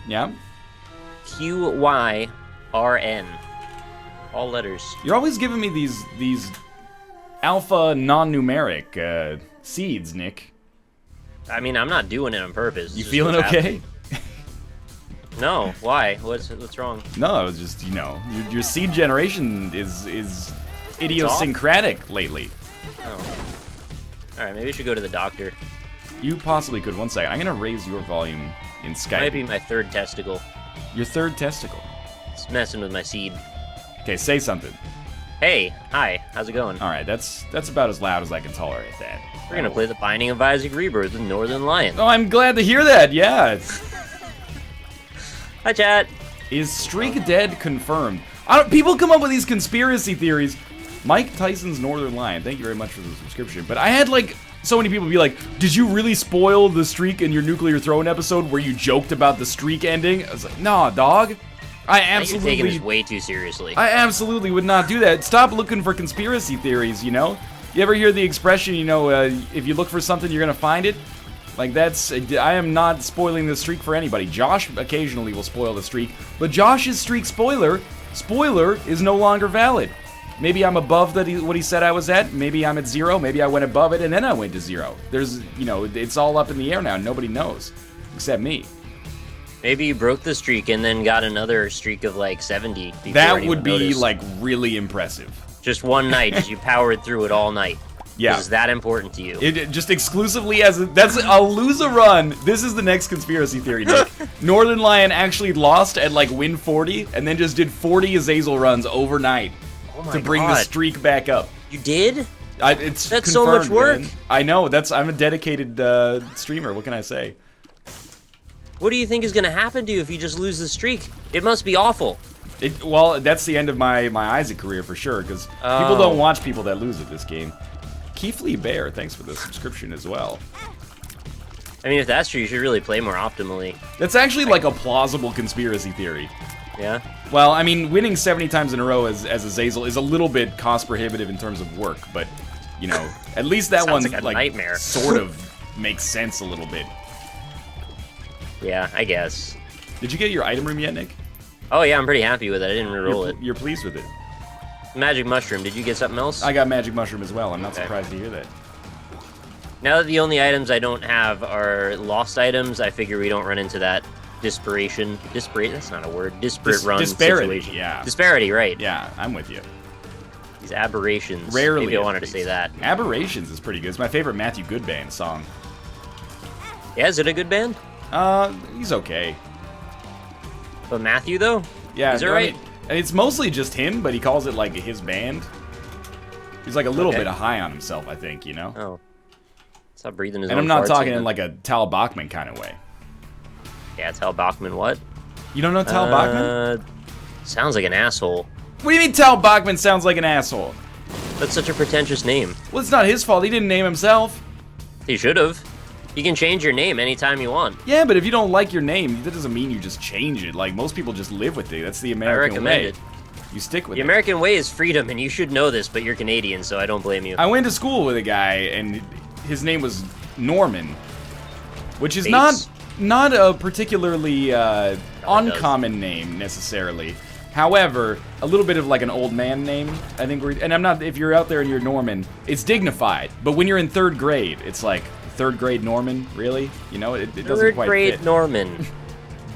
Yeah? QYRN. All letters. You're always giving me these alpha non-numeric seeds, Nick. I mean, I'm not doing it on purpose. You feeling okay? No, why? What's wrong? No, it was just, your seed generation is idiosyncratic lately. Oh. Alright, maybe we should go to the doctor. You possibly could. One second. I'm going to raise your volume in Skype. Might be my third testicle. Your third testicle? It's messing with my seed. Okay, say something. Hey, hi, how's it going? Alright, that's about as loud as I can tolerate that. We're gonna play the Binding of Isaac Rebirth with Northernlion. Oh, I'm glad to hear that, yeah. Hi, chat. Is Streak dead confirmed? People come up with these conspiracy theories. Mike Tyson's Northernlion, thank you very much for the subscription. But I had, so many people be like, did you really spoil the Streak in your Nuclear Throne episode where you joked about the Streak ending? I was like, nah, dog. I absolutely... You're taking this way too seriously. I absolutely would not do that. Stop looking for conspiracy theories, You ever hear the expression, if you look for something, you're gonna find it? I am not spoiling the Streak for anybody. Josh occasionally will spoil the Streak, but Josh's Streak spoiler is no longer valid. Maybe I'm above what he said I was at. Maybe I'm at 0. Maybe I went above it and then I went to 0. There's, it's all up in the air now. Nobody knows, except me. Maybe you broke the streak and then got another streak of 70. That would be really impressive. Just one night, as you powered through it all night. Yeah. Is that important to you? It just exclusively I'll lose a run. This is the next conspiracy theory, Nick. Northernlion actually lost at win 40 and then just did 40 Azazel runs overnight to bring the streak back up. You did? That's so much work. Man. I know. I'm a dedicated streamer. What can I say? What do you think is going to happen to you if you just lose the streak? It must be awful. Well, that's the end of my Isaac career for sure, because people don't watch people that lose at this game. Keefly Bear, thanks for the subscription as well. I mean, if that's true, you should really play more optimally. That's actually a plausible conspiracy theory. Yeah? Well, I mean, winning 70 times in a row as Azazel is a little bit cost prohibitive in terms of work, but, at least that one like a nightmare. Sort of makes sense a little bit. Yeah, I guess. Did you get your item room yet, Nick? Oh yeah, I'm pretty happy with it. I didn't reroll it. You're pleased with it? Magic Mushroom, did you get something else? I got Magic Mushroom as well. I'm not surprised to hear that. Now that the only items I don't have are lost items, I figure we don't run into that disparate, that's not a word, disparate run situation. Yeah. Disparity, right. Yeah, I'm with you. These aberrations. Rarely. Maybe I wanted to say that. Aberrations is pretty good. It's my favorite Matthew Goodband song. Yeah, is it a good band? He's okay. But Matthew, though? Yeah. Is it right? It's mostly just him, but he calls it, his band. He's, a little bit high on himself, I think, Oh. Stop breathing his own. And I'm not talking in, a Tal Bachman kind of way. Yeah, Tal Bachman what? You don't know Tal Bachman? Sounds like an asshole. What do you mean Tal Bachman sounds like an asshole? That's such a pretentious name. Well, it's not his fault. He didn't name himself. He should have. You can change your name anytime you want. Yeah, but if you don't like your name, that doesn't mean you just change it. Most people just live with it. That's the American way. I recommend it. You stick with it. The American way is freedom, and you should know this, but you're Canadian, so I don't blame you. I went to school with a guy, and his name was Norman, which is not a particularly uncommon name, necessarily. However, a little bit of an old man name, I think, and I'm not, if you're out there and you're Norman, it's dignified, but when you're in 3rd grade, it's third grade Norman, really? It doesn't quite fit. Third grade Norman.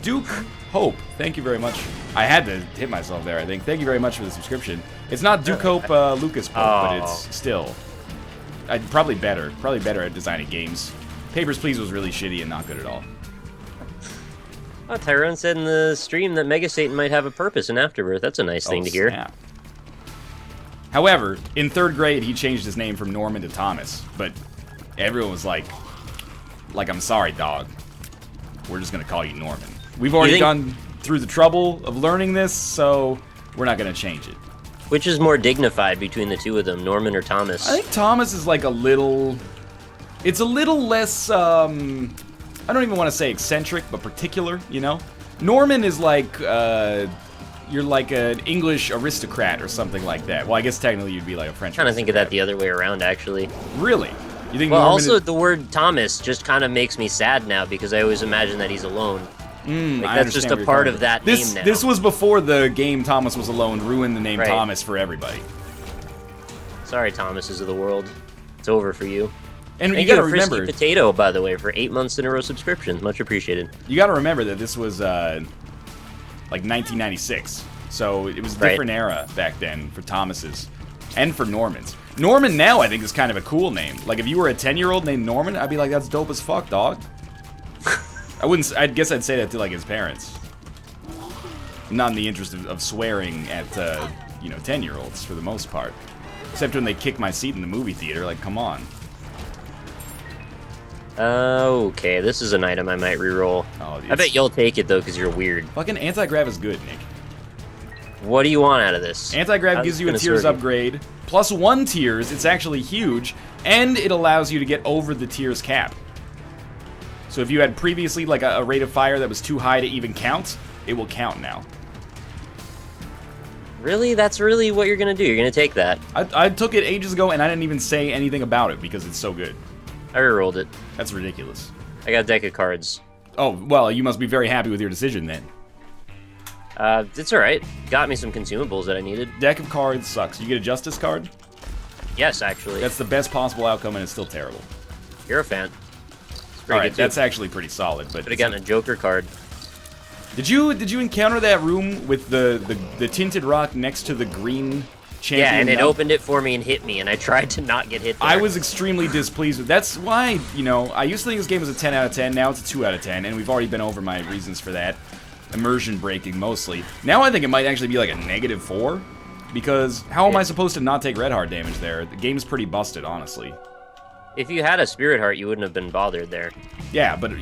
Duke Hope, thank you very much. I had to hit myself there, I think. Thank you very much for the subscription. It's not Duke Hope Lucas Pope, but it's still probably better at designing games. Papers, Please was really shitty and not good at all. Oh, Tyrone said in the stream that Mega Satan might have a purpose in Afterbirth. That's a nice thing to hear. Snap. However, in 3rd grade, he changed his name from Norman to Thomas, but everyone was like, I'm sorry, dog. We're just going to call you Norman. We've already gone through the trouble of learning this, so we're not going to change it. Which is more dignified between the two of them, Norman or Thomas? I think Thomas is a little... It's a little less, I don't even want to say eccentric, but particular, Norman is you're an English aristocrat or something like that. Well, I guess technically you'd be a French aristocrat. I kind of think of that the other way around, actually. Really? You think well, Norman also, the word Thomas just kind of makes me sad now, because I always imagine that he's alone. That's just a part of that name now. This was before the game Thomas Was Alone ruined the name Right. Thomas for everybody. Sorry, Thomases of the world. It's over for you. And you Thank gotta you to Frisky remember, Potato, by the way, for 8 months in a row subscriptions. Much appreciated. you gotta remember that this was like 1996, so it was a different era back then for Thomases and for Normans. Norman now I think is kind of a cool name. Like if you were a 10-year-old named Norman, I'd be like, that's dope as fuck, dog. I guess I'd say that to like his parents. Not in the interest of swearing at 10-year-olds for the most part. Except when they kick my seat in the movie theater, like, come on. Okay, this is an item I might reroll. Oh, I bet you'll take it, though, because you're weird. Fucking anti-grav is good, Nick. What do you want out of this? Anti-grav gives you a tiers upgrade, plus 1 tiers, it's actually huge, and it allows you to get over the tiers cap. So if you had previously like a rate of fire that was too high to even count, it will count now. Really? That's really what you're going to do? You're going to take that? I took it ages ago, and I didn't even say anything about it because it's so good. I rerolled it. That's ridiculous. I got a deck of cards. Oh, well, you must be very happy with your decision then. It's alright. Got me some consumables that I needed. Deck of cards sucks. You get a Justice card? Yes, actually. That's the best possible outcome, and it's still terrible. You're a fan. Alright, that's actually pretty solid. But could have gotten a Joker card. Did you encounter that room with the tinted rock next to the green champion? Yeah, and it opened it for me and hit me, and I tried to not get hit there. I was extremely displeased with that's why, I used to think this game was a 10 out of 10, now it's a 2 out of 10, and we've already been over my reasons for that. Immersion breaking, mostly. Now I think it might actually be like a -4, because how am I supposed to not take red heart damage there? The game's pretty busted, honestly. If you had a Spirit Heart, you wouldn't have been bothered there. Yeah, but,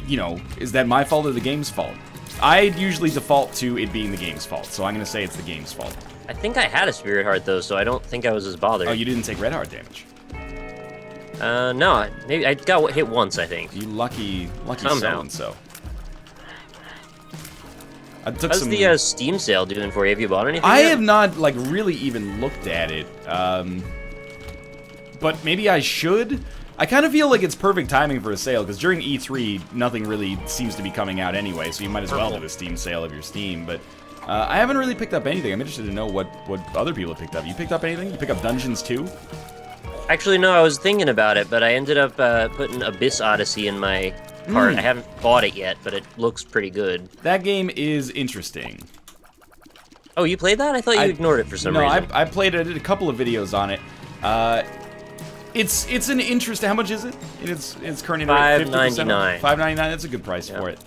is that my fault or the game's fault? I usually default to it being the game's fault, so I'm going to say it's the game's fault. I think I had a Spirit Heart, though, so I don't think I was as bothered. Oh, you didn't take red heart damage? No, maybe I got hit once, I think. You lucky Somehow. so-and-so. I took How's the Steam sale doing for you? Have you bought anything I yet? have not, really even looked at it. But maybe I should? I kind of feel like it's perfect timing for a sale, because during E3, nothing really seems to be coming out anyway, so you might as well do a Steam sale of your Steam, but I haven't really picked up anything. I'm interested to know what other people have picked up. You picked up anything? You pick up Dungeons 2? Actually, no, I was thinking about it, but I ended up putting Abyss Odyssey in my cart. I haven't bought it yet, but it looks pretty good. That game is interesting. Oh, you played that? I thought you ignored it for some reason. No, I played it. I did a couple of videos on it. It's an interest. How much is it? It's currently $5.99. $5.99. That's a good price for it.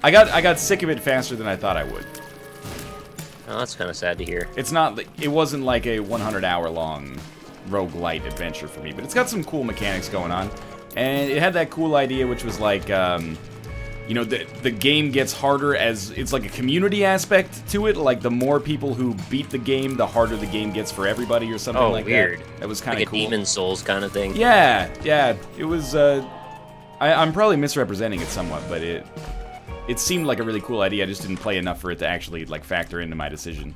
I got sick of it faster than I thought I would. Oh, that's kind of sad to hear. It wasn't like a 100-hour long roguelite adventure for me, but it's got some cool mechanics going on, and it had that cool idea, which was like, the game gets harder as it's like a community aspect to it. Like the more people who beat the game, the harder the game gets for everybody, or something like weird. that. That was kind of like cool. Like a Demon Souls kind of thing. Yeah. It was. I'm probably misrepresenting it somewhat, but it seemed like a really cool idea. I just didn't play enough for it to actually factor into my decision.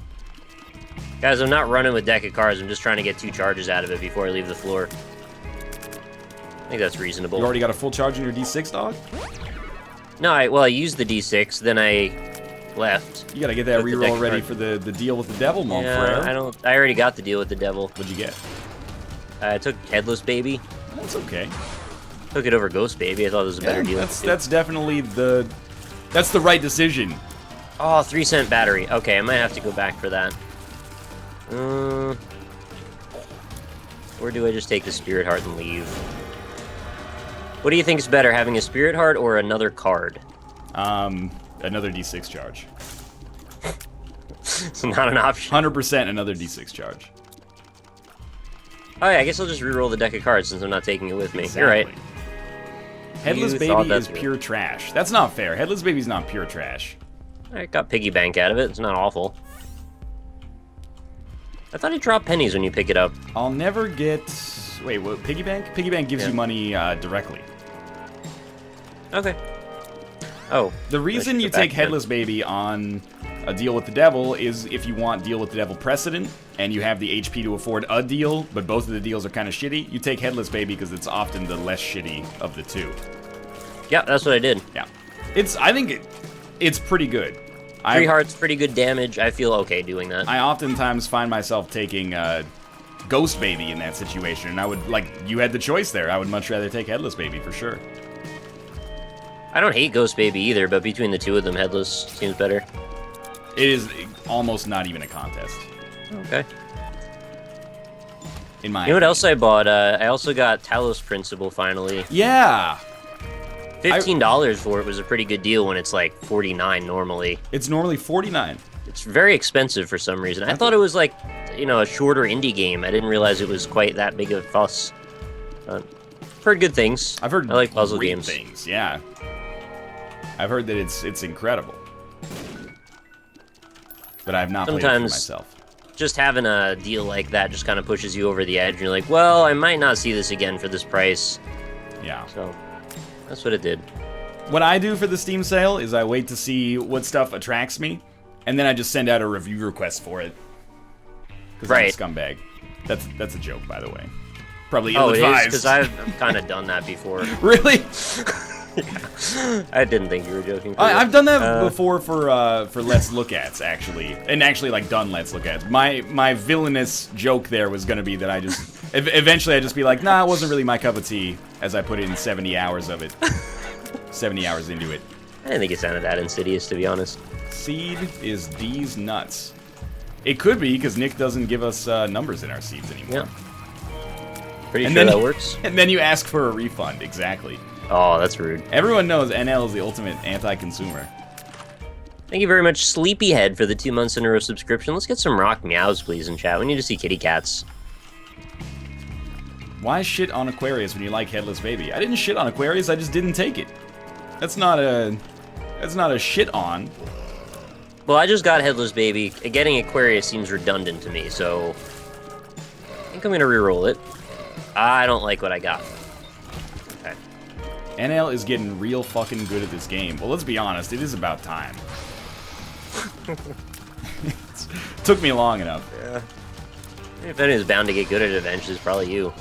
Guys, I'm not running with deck of cards. I'm just trying to get 2 charges out of it before I leave the floor. I think that's reasonable. You already got a full charge in your D6, dog? No, I used the D6, then I left. You gotta get that reroll ready for the deal with the devil, mon frere. I already got the deal with the devil. What'd you get? I took Headless Baby. That's okay. Took it over Ghost Baby. I thought it was a better deal. That's definitely that's the right decision. Oh, 3-cent battery. Okay, I might have to go back for that. Or do I just take the Spirit Heart and leave? What do you think is better, having a Spirit Heart or another card? Another D6 charge. It's not an option. 100% another D6 charge. Oh yeah, I guess I'll just reroll the deck of cards since I'm not taking it with me. Exactly. You're right. Headless Baby is pure trash. That's not fair. Headless Baby's not pure trash. I got piggy bank out of it. It's not awful. I thought it dropped pennies when you pick it up. I'll never get... Wait, what? Piggy bank? Piggy bank gives you money directly. Okay. Oh. The reason you take Headless Baby on a deal with the devil is if you want deal with the devil precedent and you have the HP to afford a deal, but both of the deals are kind of shitty, you take Headless Baby because it's often the less shitty of the two. Yeah, that's what I did. Yeah. I think It's pretty good. 3 hearts, pretty good damage. I feel okay doing that. I oftentimes find myself taking Ghost Baby in that situation, and I would, like, you had the choice there. I would much rather take Headless Baby, for sure. I don't hate Ghost Baby either, but between the two of them, Headless seems better. It is almost not even a contest. Okay. In my You know what else I bought? I also got Talos Principle finally. Yeah. $15 for it was a pretty good deal when it's like $49 normally. It's normally $49. It's very expensive for some reason. I thought it was like, you know, a shorter indie game. I didn't realize it was quite that big of a fuss. Heard good things. I've heard I like puzzle great games. things. Yeah. I've heard that it's incredible. But I've not played it for myself. Just having a deal like that just kind of pushes you over the edge, and you're like, well, I might not see this again for this price. Yeah. So, that's what it did. What I do for the Steam sale is I wait to see what stuff attracts me, and then I just send out a review request for it. Because I'm a scumbag. That's a joke, by the way. Probably ill-advised. Oh, it is? Because I've kind of done that before. Really? Yeah. I didn't think you were joking. I've done that before for Let's Look Ats, actually. And actually, like, done Let's Look Ats. My villainous joke there was going to be that I just... eventually, I'd just be like, nah, it wasn't really my cup of tea, as I put in 70 hours of it. 70 hours into it. I didn't think it sounded that insidious, to be honest. Seed is D's nuts. It could be, because Nick doesn't give us numbers in our seeds anymore. Yeah. Pretty sure that works. And then you ask for a refund, exactly. Oh, that's rude. Everyone knows NL is the ultimate anti-consumer. Thank you very much, Sleepyhead, for the 2 months in a row subscription. Let's get some rock meows, please, in chat. We need to see kitty cats. Why shit on Aquarius when you like Headless Baby? I didn't shit on Aquarius, I just didn't take it. That's not a shit on. Well, I just got Headless Baby. Getting Aquarius seems redundant to me, so I think I'm gonna re-roll it. I don't like what I got. Okay. NL is getting real fucking good at this game. Well, let's be honest, it is about time. Took me long enough. Yeah. If anyone's bound to get good at it eventually, it's probably you.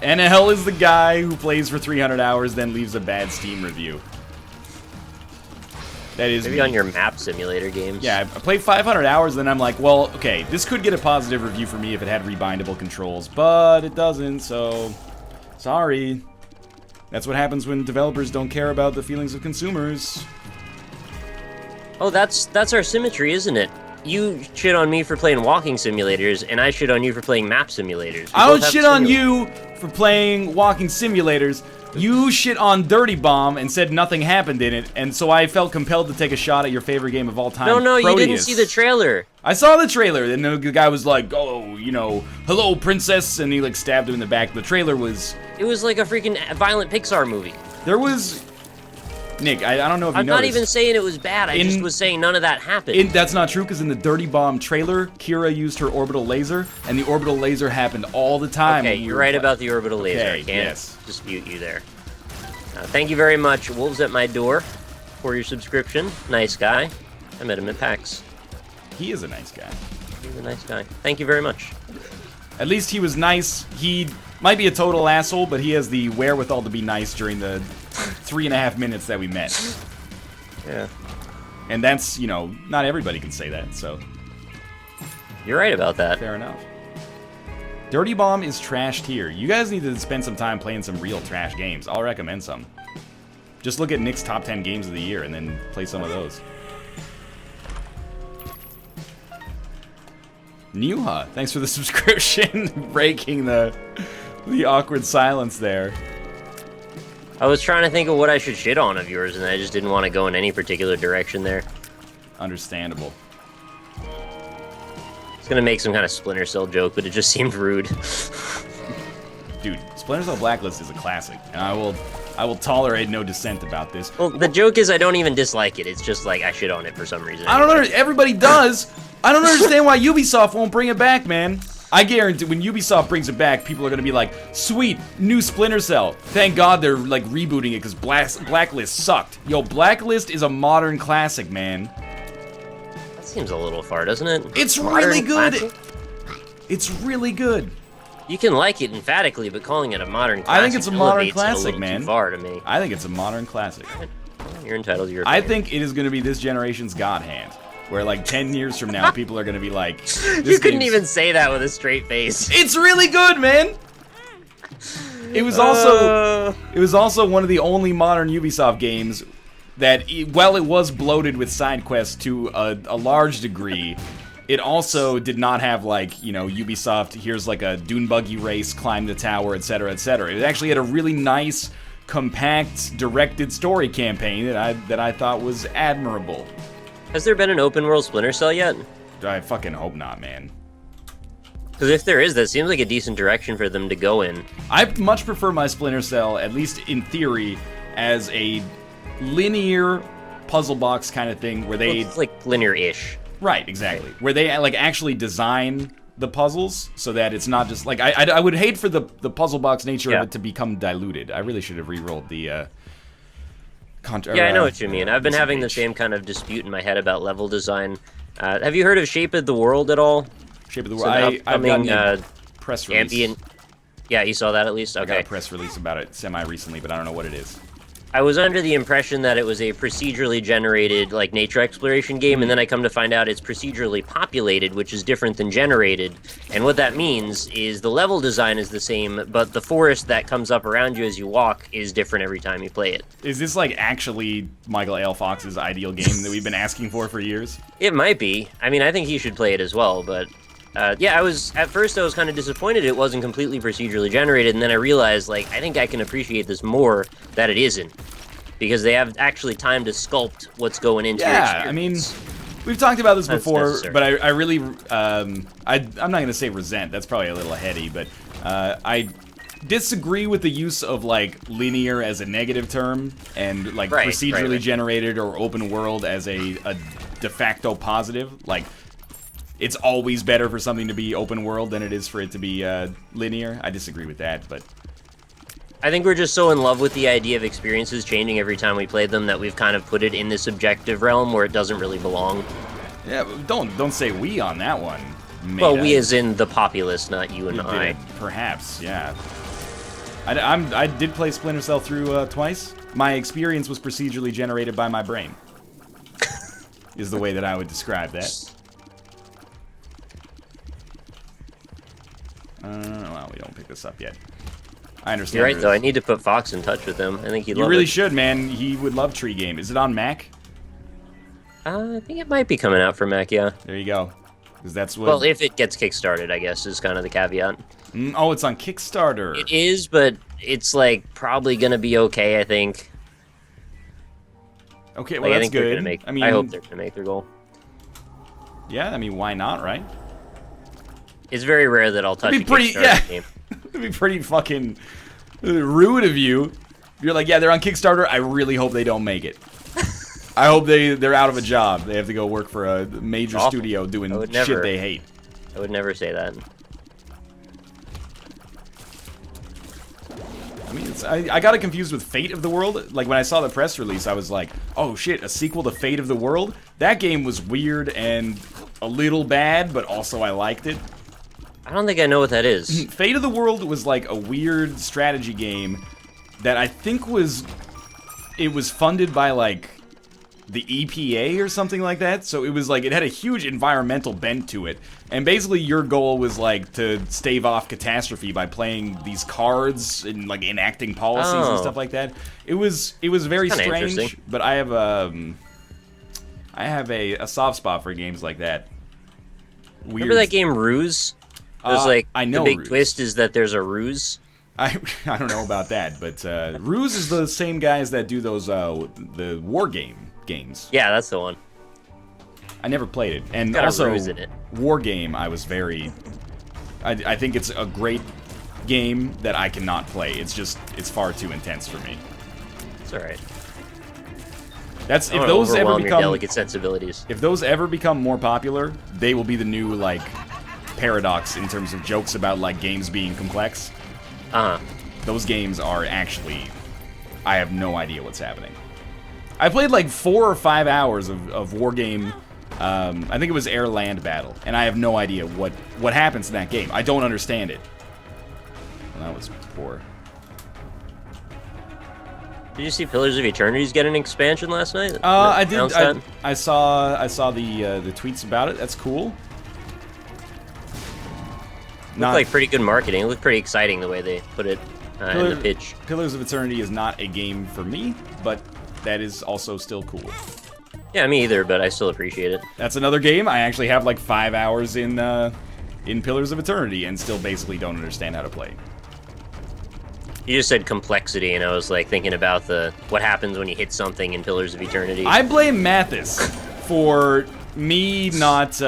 NL is the guy who plays for 300 hours, then leaves a bad Steam review. That is maybe me. On your map simulator games. Yeah, I played 500 hours, then I'm like, well, okay, this could get a positive review for me if it had rebindable controls, but it doesn't, so sorry. That's what happens when developers don't care about the feelings of consumers. Oh, that's our symmetry, isn't it? You shit on me for playing walking simulators, and I shit on you for playing map simulators. I don't shit on you for playing walking simulators. You shit on Dirty Bomb and said nothing happened in it, and so I felt compelled to take a shot at your favorite game of all time, No, Proteus. you didn't see the trailer. I saw the trailer, and the guy was like, oh, you know, hello, princess, and he, like, stabbed him in the back. The trailer was... It was like a freaking violent Pixar movie. There was... Nick, I don't know if you I'm noticed. not even saying it was bad, I just was saying none of that happened. That's not true, because in the Dirty Bomb trailer, Kira used her orbital laser, and the orbital laser happened all the time. Okay, you're right about the orbital laser. Okay, I can't yes. dispute you there. Thank you very much, Wolves at My Door, for your subscription. Nice guy. I met him at PAX. He is a nice guy. He's a nice guy. Thank you very much. At least he was nice. He might be a total asshole, but he has the wherewithal to be nice during the 3.5 minutes that we met. Yeah. And that's, you know, not everybody can say that, so. You're right about that. Fair enough. Dirty Bomb is trashed here. You guys need to spend some time playing some real trash games. I'll recommend some. Just look at Nick's top 10 games of the year and then play some of those. Newha, thanks for the subscription. Breaking the awkward silence there. I was trying to think of what I should shit on of yours, and I just didn't want to go in any particular direction there. Understandable. I was gonna make some kind of Splinter Cell joke, but it just seemed rude. Dude, Splinter Cell Blacklist is a classic, and I will tolerate no dissent about this. Well, the joke is I don't even dislike it. It's just like I shit on it for some reason. I don't know. Everybody does. I don't understand why Ubisoft won't bring it back, man. I guarantee when Ubisoft brings it back, people are gonna be like, "Sweet, new Splinter Cell." Thank God they're like rebooting it because Blacklist sucked. Yo, Blacklist is a modern classic, man. Seems a little far, doesn't it? It's really good. It's really good. You can like it emphatically, but calling it a modern classic I think it's a modern classic, a little man. too far to me. I think it's a modern classic. you're entitled to your I opinion. think it is going to be this generation's God Hand, where like 10 years from now, people are going to be like, You this couldn't game's- even say that with a straight face. It's really good, man. It was also one of the only modern Ubisoft games that, while it was bloated with side quests to a large degree, it also did not have, like, you know, Ubisoft, here's like a dune buggy race, climb the tower, etc., etc. It actually had a really nice, compact, directed story campaign that I thought was admirable. Has there been an open world Splinter Cell yet? I fucking hope not, man. Because if there is, that seems like a decent direction for them to go in. I much prefer my Splinter Cell, at least in theory, as a linear puzzle box kind of thing where they... Well, it's like linear-ish. Right, exactly. Where they like actually design the puzzles so that it's not just like I would hate for the puzzle box nature of it to become diluted. I really should have re-rolled the Yeah, I know what you mean. I've been having the same kind of dispute in my head about level design. Have you heard of Shape of the World at all? Shape of the World. I've gotten a press release. Ambient. Yeah, you saw that at least? Okay. I got a press release about it semi-recently, but I don't know what it is. I was under the impression that it was a procedurally generated, like, nature exploration game, and then I come to find out it's procedurally populated, which is different than generated. And what that means is the level design is the same, but the forest that comes up around you as you walk is different every time you play it. Is this, like, actually Michael L. Fox's ideal game that we've been asking for years? It might be. I mean, I think he should play it as well, but... yeah, at first I was kind of disappointed it wasn't completely procedurally generated, and then I realized, like, I think I can appreciate this more that it isn't. Because they have actually time to sculpt what's going into your experience. I mean, we've talked about this before, necessary. but I really, I'm not going to say resent, that's probably a little heady, but I disagree with the use of, like, linear as a negative term, and, like, procedurally generated or open world as a de facto positive. Like, it's always better for something to be open world than it is for it to be linear. I disagree with that, but... I think we're just so in love with the idea of experiences changing every time we play them that we've kind of put it in this objective realm where it doesn't really belong. Yeah, but don't say we on that one. Well, we as in the populace, not you and I. Perhaps, yeah. I did play Splinter Cell through twice. My experience was procedurally generated by my brain. Is the way that I would describe that. Well, we don't pick this up yet. I understand. You're right, though. I need to put Fox in touch with him. I think he'd love it. You really should, man. He would love Tree Game. Is it on Mac? I think it might be coming out for Mac, yeah. There you go. Because that's what... Well, if it gets kickstarted, I guess, is kind of the caveat. Oh, it's on Kickstarter. It is, but it's, like, probably going to be okay, I think. Okay, well, like, that's good. I hope they're going to make their goal. Yeah, I mean, why not, right? It's very rare that I'll touch a Kickstarter game. It'd be pretty fucking rude of you. You're like, yeah, they're on Kickstarter. I really hope they don't make it. I hope they're out of a job. They have to go work for a major studio doing shit they hate. I would never say that. I mean, I got it confused with Fate of the World. Like, when I saw the press release, I was like, oh shit, a sequel to Fate of the World? That game was weird and a little bad, but also I liked it. I don't think I know what that is. Fate of the World was like a weird strategy game that I think was funded by like the EPA or something like that. So it was like, it had a huge environmental bent to it. And basically your goal was like to stave off catastrophe by playing these cards and like enacting policies and stuff like that. It was very strange, but I have a soft spot for games like that. Weird. Remember that game Ruse? There's like, I know the big Ruse. twist is that there's a ruse. I don't know about that, but Ruse is the same guys that do those the war games. Yeah, that's the one. I never played it, and Got also a Ruse in it. War Game. I think it's a great game that I cannot play. It's far too intense for me. It's all right. That's if those ever become delicate sensibilities. If those ever become more popular, they will be the new like paradox in terms of jokes about like games being complex. Those games are actually, I have no idea what's happening. I played like 4 or 5 hours of War Game. I think it was Air Land Battle, and I have no idea what happens in that game. I don't understand it. Well, that was poor. Did you see Pillars of Eternity's get an expansion last night? I did. Announced that? I saw the tweets about it. That's cool. Looked like pretty good marketing. It looked pretty exciting the way they put it in the pitch. Pillars of Eternity is not a game for me, but that is also still cool. Yeah, me either, but I still appreciate it. That's another game. I actually have like 5 hours in Pillars of Eternity and still basically don't understand how to play. You just said complexity, and I was like thinking about what happens when you hit something in Pillars of Eternity. I blame Mathis for me not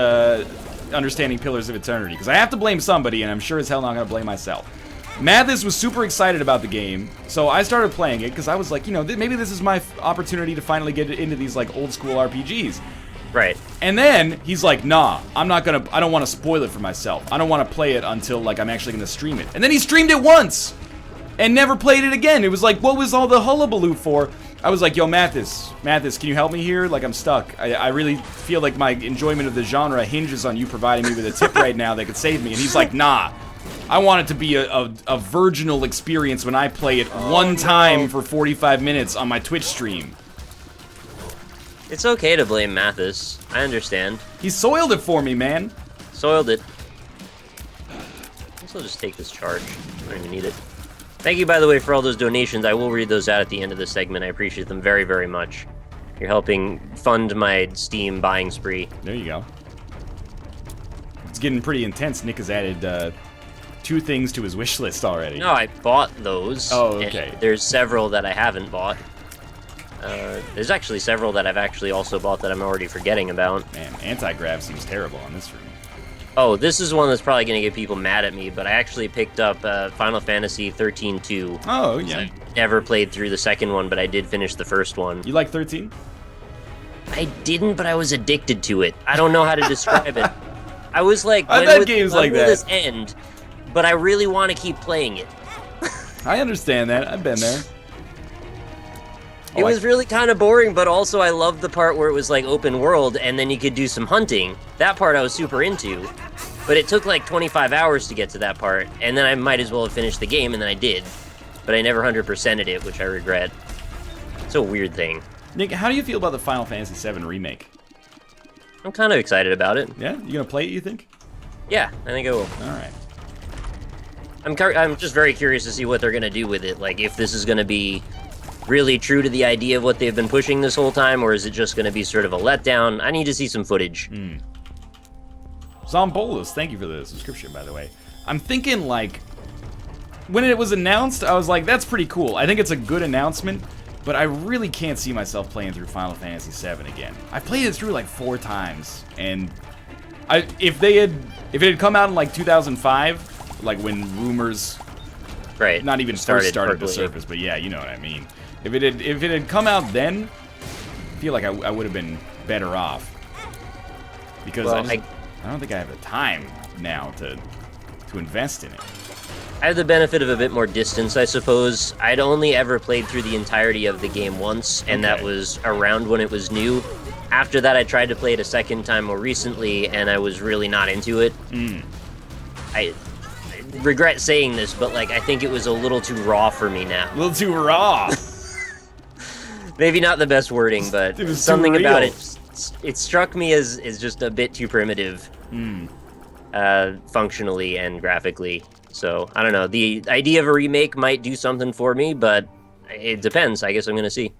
understanding Pillars of Eternity, because I have to blame somebody, and I'm sure as hell not going to blame myself. Mathis was super excited about the game, so I started playing it because I was like, you know, maybe this is my opportunity to finally get into these like old school RPGs. Right. And then he's like, nah, I don't want to spoil it for myself. I don't want to play it until like I'm actually going to stream it. And then he streamed it once and never played it again. It was like, what was all the hullabaloo for? I was like, yo, Mathis, can you help me here? Like, I'm stuck. I really feel like my enjoyment of the genre hinges on you providing me with a tip right now that could save me. And he's like, nah, I want it to be a virginal experience when I play it one time for 45 minutes on my Twitch stream. It's okay to blame Mathis. I understand. He soiled it for me, man. Soiled it. I'll just take this charge. I don't even need it. Thank you, by the way, for all those donations. I will read those out at the end of the segment. I appreciate them very, very much. You're helping fund my Steam buying spree. There you go. It's getting pretty intense. Nick has added 2 things to his wish list already. No, I bought those. Oh, okay. There's several that I haven't bought. There's actually several that I've actually also bought that I'm already forgetting about. Man, anti-grav seems terrible on this room. Oh, this is one that's probably going to get people mad at me, but I actually picked up Final Fantasy 13-2. Oh, yeah. I never played through the second one, but I did finish the first one. You like 13? I didn't, but I was addicted to it. I don't know how to describe it. I was like, I've had games like that. When will this end? But I really want to keep playing it. I understand that. I've been there. It was really kind of boring, but also I loved the part where it was like open world and then you could do some hunting. That part I was super into. But it took like 25 hours to get to that part, and then I might as well have finished the game, and then I did. But I never 100%ed it, which I regret. It's a weird thing. Nick, how do you feel about the Final Fantasy VII Remake? I'm kind of excited about it. Yeah? You gonna play it, you think? Yeah, I think I will. Alright. I'm just very curious to see what they're gonna do with it. Like, if this is gonna be really true to the idea of what they've been pushing this whole time, or is it just gonna be sort of a letdown? I need to see some footage. Zombolos, thank you for the subscription, by the way. I'm thinking, like, when it was announced, I was like, that's pretty cool. I think it's a good announcement, but I really can't see myself playing through Final Fantasy VII again. I played it through like 4 times, and if it had come out in like 2005, like when rumors, right, not even first started to surface, but yeah, you know what I mean. If it had come out then, I feel like I would have been better off, because well, I don't think I have the time now to invest in it. I have the benefit of a bit more distance, I suppose. I'd only ever played through the entirety of the game once, and that was around when it was new. After that, I tried to play it a second time more recently, and I was really not into it. I regret saying this, but like I think it was a little too raw for me now. A little too raw. Maybe not the best wording, but it was something too real. about it struck me as just a bit too primitive, functionally and graphically. So, I don't know. The idea of a remake might do something for me, but it depends. I guess I'm going to see.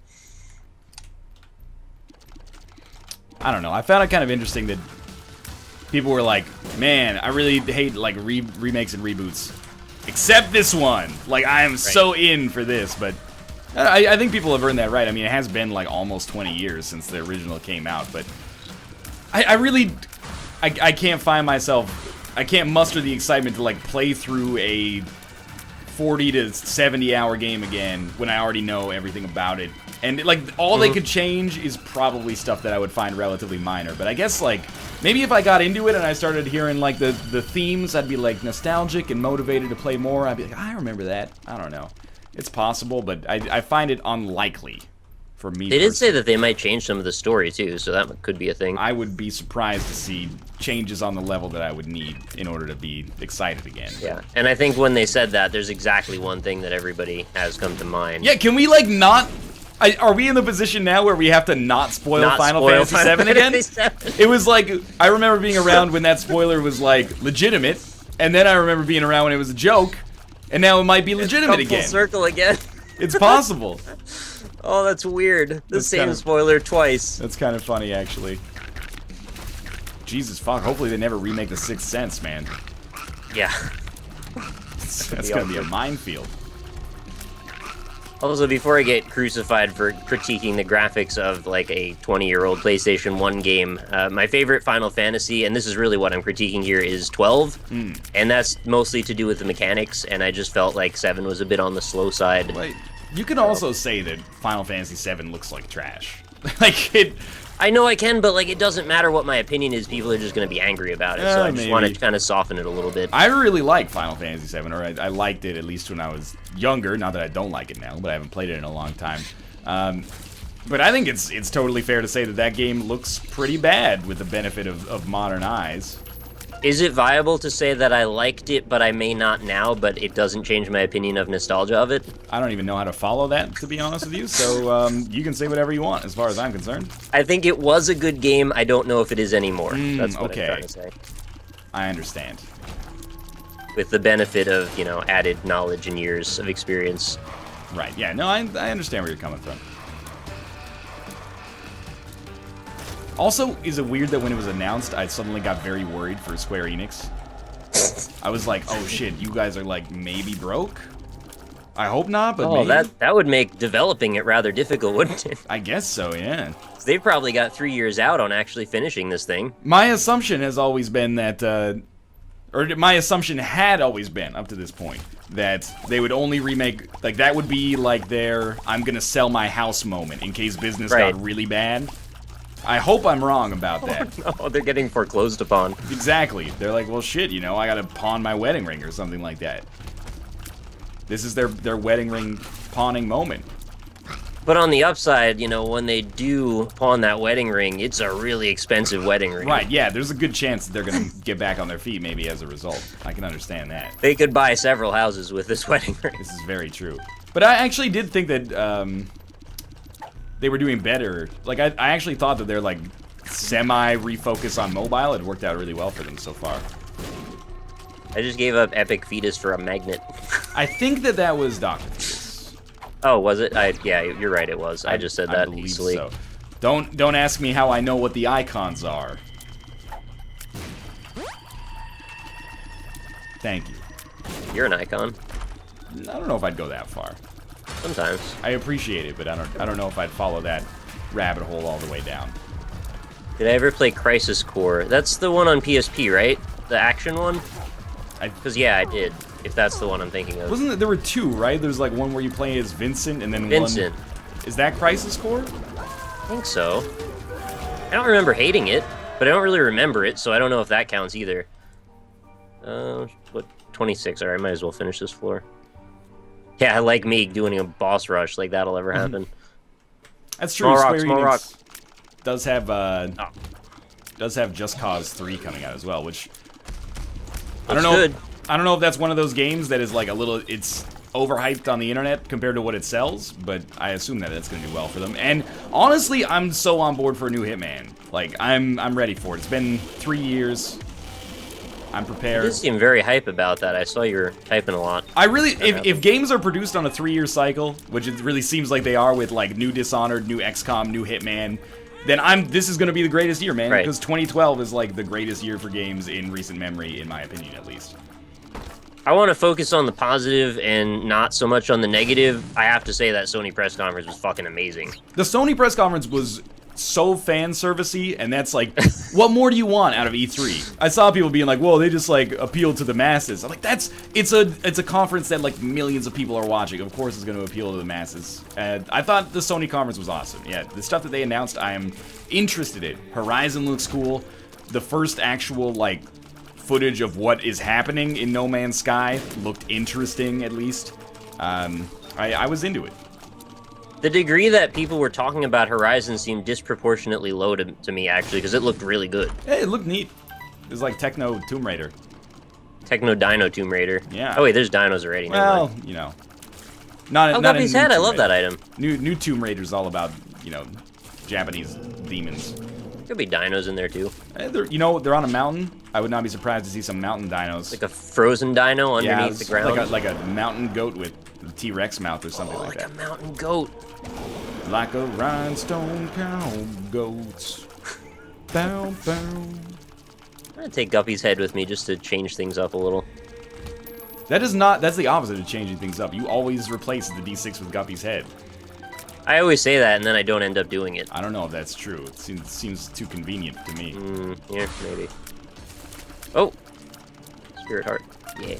I don't know. I found it kind of interesting that people were like, man, I really hate like remakes and reboots. Except this one. Like, I am so in for this, but I think people have earned that right. I mean, it has been like almost 20 years since the original came out, but I really can't find myself... I can't muster the excitement to like play through a 40 to 70 hour game again when I already know everything about it. And like all they could change is probably stuff that I would find relatively minor. But I guess like maybe if I got into it and I started hearing like the themes, I'd be like nostalgic and motivated to play more. I'd be like, I remember that. I don't know. It's possible, but I find it unlikely. For me, they did say that they might change some of the story too, so that could be a thing. I would be surprised to see changes on the level that I would need in order to be excited again. Yeah, and I think when they said that, there's exactly one thing that everybody has come to mind. Yeah, can we like not? Are we in the position now where we have to not spoil Final Fantasy VII again? It was like, I remember being around when that spoiler was like legitimate, and then I remember being around when it was a joke, and now it might be legitimate again. Full circle again. It's possible. Oh, that's weird. The same spoiler twice. That's kind of funny, actually. Jesus fuck, hopefully they never remake The Sixth Sense, man. Yeah. That's gonna be a minefield. Also, before I get crucified for critiquing the graphics of, like, a 20-year-old PlayStation 1 game, my favorite Final Fantasy, and this is really what I'm critiquing here, is 12. And that's mostly to do with the mechanics, and I just felt like 7 was a bit on the slow side. Like, you can also say that Final Fantasy VII looks like trash. Like, it... I know I can, but, like, it doesn't matter what my opinion is, people are just going to be angry about it, so I just want to kind of soften it a little bit. I really like Final Fantasy VII, or I liked it at least when I was younger, not that I don't like it now, but I haven't played it in a long time. But I think it's totally fair to say that that game looks pretty bad with the benefit of modern eyes. Is it viable to say that I liked it, but I may not now, but it doesn't change my opinion of nostalgia of it? I don't even know how to follow that, to be honest with you, so you can say whatever you want as far as I'm concerned. I think it was a good game. I don't know if it is anymore. That's what I'm trying to say. I understand. With the benefit of, you know, added knowledge and years of experience. Right, yeah, no, I understand where you're coming from. Also, is it weird that when it was announced, I suddenly got very worried for Square Enix? I was like, oh shit, you guys are like maybe broke? I hope not, but maybe. that would make developing it rather difficult, wouldn't it? I guess so, yeah. They've probably got 3 years out on actually finishing this thing. My assumption has always been that, or my assumption had always been, up to this point, that they would only remake, like that would be like their I'm gonna sell my house moment in case business got really bad. I hope I'm wrong about that. Oh, no, they're getting foreclosed upon. Exactly. They're like, well, shit, you know, I gotta pawn my wedding ring or something like that. This is their wedding ring pawning moment. But on the upside, you know, when they do pawn that wedding ring, it's a really expensive wedding ring. Right, yeah, there's a good chance that they're gonna get back on their feet maybe as a result. I can understand that. They could buy several houses with this wedding ring. This is very true. But I actually did think that, they were doing better. Like, I actually thought that their, like, semi-refocus on mobile had worked out really well for them so far. I just gave up Epic Fetus for a magnet. I think that was Docket. Oh, was it? Yeah, you're right, it was. I just said that easily. So. Don't ask me how I know what the icons are. Thank you. You're an icon. I don't know if I'd go that far. Sometimes. I appreciate it, but I don't know if I'd follow that rabbit hole all the way down. Did I ever play Crisis Core? That's the one on PSP, right? The action one? Because, yeah, I did. If that's the one I'm thinking of. Wasn't there were two, right? There's like one where you play as Vincent and then Vincent. one... Is that Crisis Core? I think so. I don't remember hating it, but I don't really remember it, so I don't know if that counts either. What? 26. Alright, might as well finish this floor. Yeah, I like me doing a boss rush, like that'll ever happen. That's true. Small rock. Does have Just Cause 3 coming out as well, which I don't know. Good. I don't know if that's one of those games that is like it's overhyped on the internet compared to what it sells, but I assume that it's going to do well for them. And honestly, I'm so on board for a new Hitman. Like I'm ready for it. It's been 3 years. I'm prepared. You did seem very hype about that. I saw you were hyping a lot. I really, if games are produced on a 3-year cycle, which it really seems like they are with like new Dishonored, new XCOM, new Hitman, then this is going to be the greatest year, man. Right. Because 2012 is like the greatest year for games in recent memory, in my opinion, at least. I want to focus on the positive and not so much on the negative. I have to say that Sony press conference was fucking amazing. The Sony press conference was so fan servicey, and that's like, what more do you want out of E3? I saw people being like, "Whoa, they just like appeal to the masses." I'm like, it's a conference that like millions of people are watching. Of course, it's going to appeal to the masses. I thought the Sony conference was awesome. Yeah, the stuff that they announced, I am interested in. Horizon looks cool. The first actual like footage of what is happening in No Man's Sky looked interesting, at least. I was into it. The degree that people were talking about Horizon seemed disproportionately low to me, actually, because it looked really good. Hey, it looked neat. It was like Techno Tomb Raider. Techno Dino Tomb Raider. Yeah. Oh wait, there's dinos already. Well, you know, not. Oh, not Guppy's a new head. I Tomb love that Raider. item. New Tomb Raider's all about, you know, Japanese demons. Could be dinos in there too. You know, they're on a mountain. I would not be surprised to see some mountain dinos. Like a frozen dino yeah, underneath the ground. like a mountain goat with a T-Rex mouth or something like that. Like a mountain goat. Like a rhinestone cow goats. Bow, bow. I'm gonna take Guppy's head with me just to change things up a little. That's the opposite of changing things up. You always replace the D6 with Guppy's head. I always say that, and then I don't end up doing it. I don't know if that's true. It seems too convenient to me. Yeah, maybe. Oh! Spirit Heart. Yeah.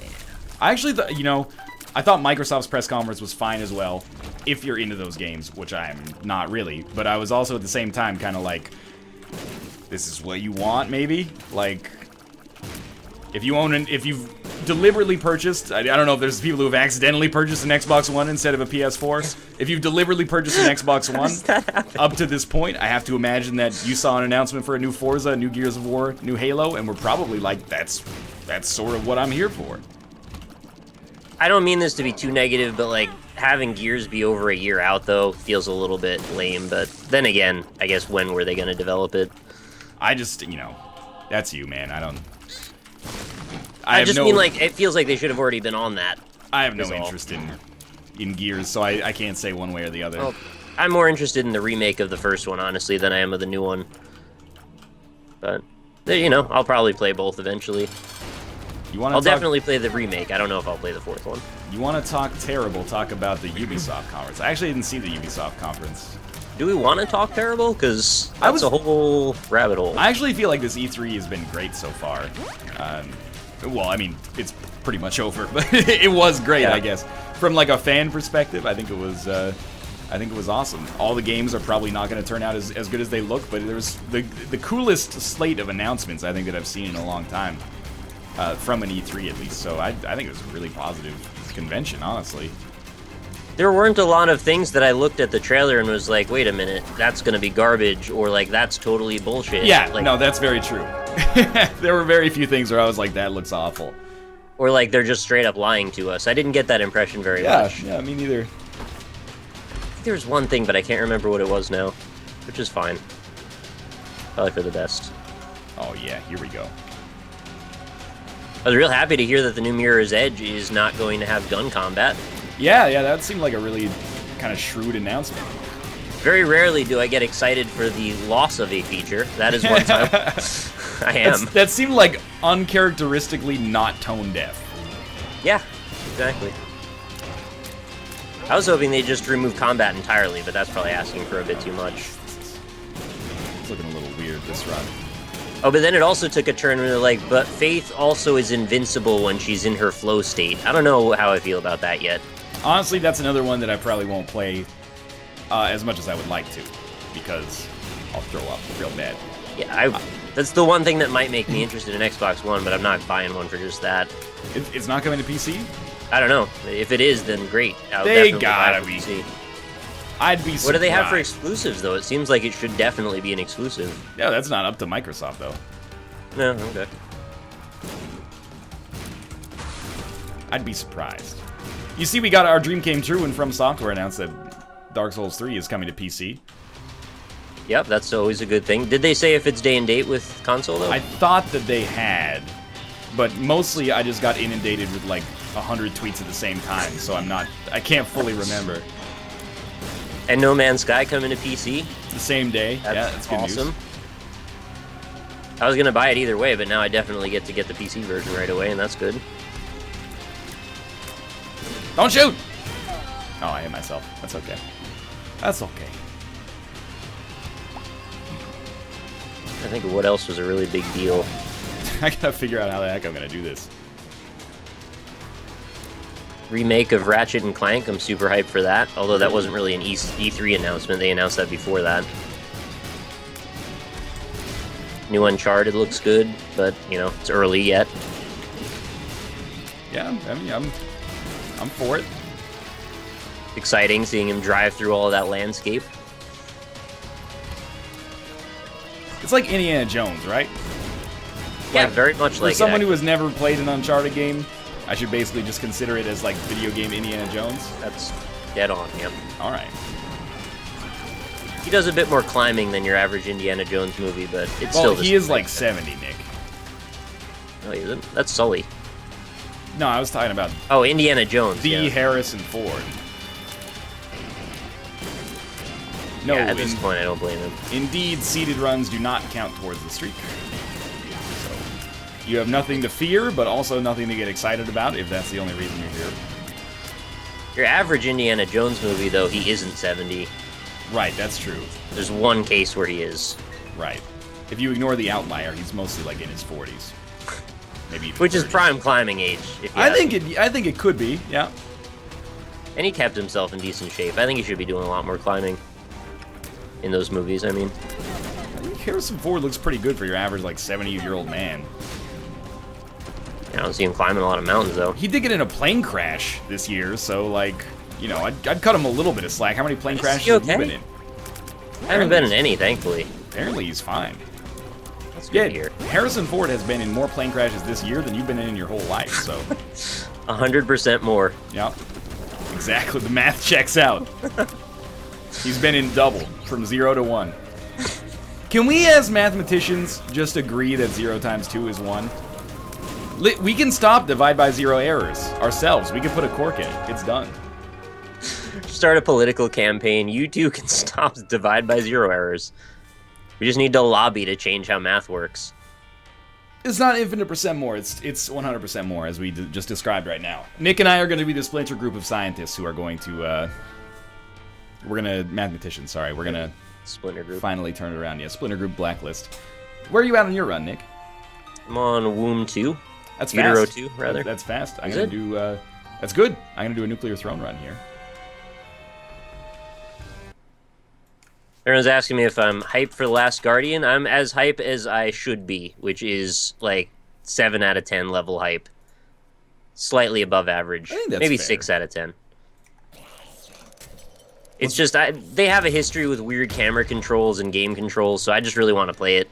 I actually thought, you know, I thought Microsoft's press conference was fine as well, if you're into those games, which I am not really. But I was also at the same time kind of like, this is what you want, maybe? Like, if you've deliberately purchased, I don't know if there's people who have accidentally purchased an Xbox One instead of a PS4. If you've deliberately purchased an Xbox One up to this point, I have to imagine that you saw an announcement for a new Forza, new Gears of War, new Halo, and we're probably like, that's sort of what I'm here for. I don't mean this to be too negative, but like having Gears be over a year out though feels a little bit lame. But then again, I guess when were they going to develop it? I just, you know, that's you, man. I just mean like it feels like they should have already been on that. I have no interest in Gears, so I can't say one way or the other. Well, I'm more interested in the remake of the first one, honestly, than I am of the new one. But you know, I'll probably play both eventually. I'll definitely play the remake. I don't know if I'll play the fourth one. You want to talk terrible? Talk about the Ubisoft conference. I actually didn't see the Ubisoft conference. Do we want to talk terrible? Because that's a whole rabbit hole. I actually feel like this E3 has been great so far. Well, I mean, it's pretty much over, but it was great, yeah. I guess. From like a fan perspective, I think it was awesome. All the games are probably not going to turn out as good as they look, but there's the coolest slate of announcements I think that I've seen in a long time. From an E3 at least, so I think it was a really positive convention, honestly. There weren't a lot of things that I looked at the trailer and was like, wait a minute, that's gonna be garbage, or like, that's totally bullshit. Yeah, like, no, that's very true. There were very few things where I was like, that looks awful. Or like, they're just straight up lying to us. I didn't get that impression very much. Yeah, me neither. I think there was one thing, but I can't remember what it was now, which is fine. Probably for the best. Oh yeah, here we go. I was real happy to hear that the new Mirror's Edge is not going to have gun combat. Yeah, that seemed like a really kind of shrewd announcement. Very rarely do I get excited for the loss of a feature. That is one time. I am. That seemed like uncharacteristically not tone deaf. Yeah, exactly. I was hoping they'd just remove combat entirely, but that's probably asking for a bit too much. It's looking a little weird this run. Oh, but then it also took a turn where they're like, but Faith also is invincible when she's in her flow state. I don't know how I feel about that yet. Honestly, that's another one that I probably won't play as much as I would like to, because I'll throw up real bad. Yeah, that's the one thing that might make me interested in Xbox One, but I'm not buying one for just that. It's not coming to PC? I don't know. If it is, then great. They gotta be. I'd be surprised. What do they have for exclusives, though? It seems like it should definitely be an exclusive. Yeah, that's not up to Microsoft, though. No, okay. I'd be surprised. You see, we got our dream came true when From Software announced that Dark Souls 3 is coming to PC. Yep, that's always a good thing. Did they say if it's day and date with console, though? I thought that they had, but mostly I just got inundated with like 100 tweets at the same time, so I can't fully remember. And No Man's Sky coming to PC? The same day. That's good awesome. News. I was going to buy it either way, but now I definitely get to get the PC version right away, and that's good. Don't shoot! Oh, I hit myself. That's okay. That's okay. I think what else was a really big deal. I gotta figure out how the heck I'm gonna do this. Remake of Ratchet and Clank, I'm super hyped for that. Although that wasn't really an E3 announcement, they announced that before that. New Uncharted looks good, but, you know, it's early yet. Yeah, I mean, I'm for it. exciting seeing him drive through all of that landscape. It's like Indiana Jones, right? Yeah, Like, very much like for someone it, who has never played an Uncharted game, I should basically just consider it as like video game Indiana Jones. That's dead on, yep. All right. He does a bit more climbing than your average Indiana Jones movie, but it's Well, still... he is like 70, Nick. No, he isn't. That's Sully. No, I was talking about Oh, Indiana Jones, the yeah. Harrison Ford. No, Yeah, at this point, I don't blame him. indeed, seeded runs do not count towards the streak. So, you have nothing to fear, but also nothing to get excited about if that's the only reason you're here. Your average Indiana Jones movie, though, he isn't 70. Right, that's true. There's one case where he is. Right. If you ignore the outlier, he's mostly like in his 40s. Maybe even Which is 30s. prime climbing age, if you I ask think me. it. I think it could be. Yeah. And he kept himself in decent shape. I think he should be doing a lot more climbing in those movies, I mean. I think Harrison Ford looks pretty good for your average like 70-year-old man. I don't see him climbing a lot of mountains, though. He did get in a plane crash this year, so like, you know, I'd cut him a little bit of slack. How many plane crashes he have you okay? been in? I haven't been in any, thankfully. Apparently he's fine. That's good to hear. Harrison Ford has been in more plane crashes this year than you've been in your whole life, so 100% more. yeah. Exactly, the math checks out. He's been in double, from 0 to 1. Can we as mathematicians just agree that 0 times 2 is 1? We can stop divide by 0 errors ourselves. We can put a cork in it. It's done. Start a political campaign. You two can stop divide by 0 errors. We just need to lobby to change how math works. It's not infinite percent more. It's 100% more, as we just described right now. Nick and I are going to be the splinter group of scientists who are going to... mathematicians, sorry. We're going to... Splinter group. Finally turn it around. Yeah, splinter group blacklist. Where are you at on your run, Nick? I'm on Womb 2. That's Utero fast. 2, rather. That's fast. I'm Is going to it? do... that's good. I'm going to do a nuclear throne run here. Everyone's asking me if I'm hyped for The Last Guardian. I'm as hype as I should be, which is like 7 out of 10 level hype. Slightly above average. I think that's Maybe fair. 6 out of 10. It's just, they have a history with weird camera controls and game controls, so I just really want to play it.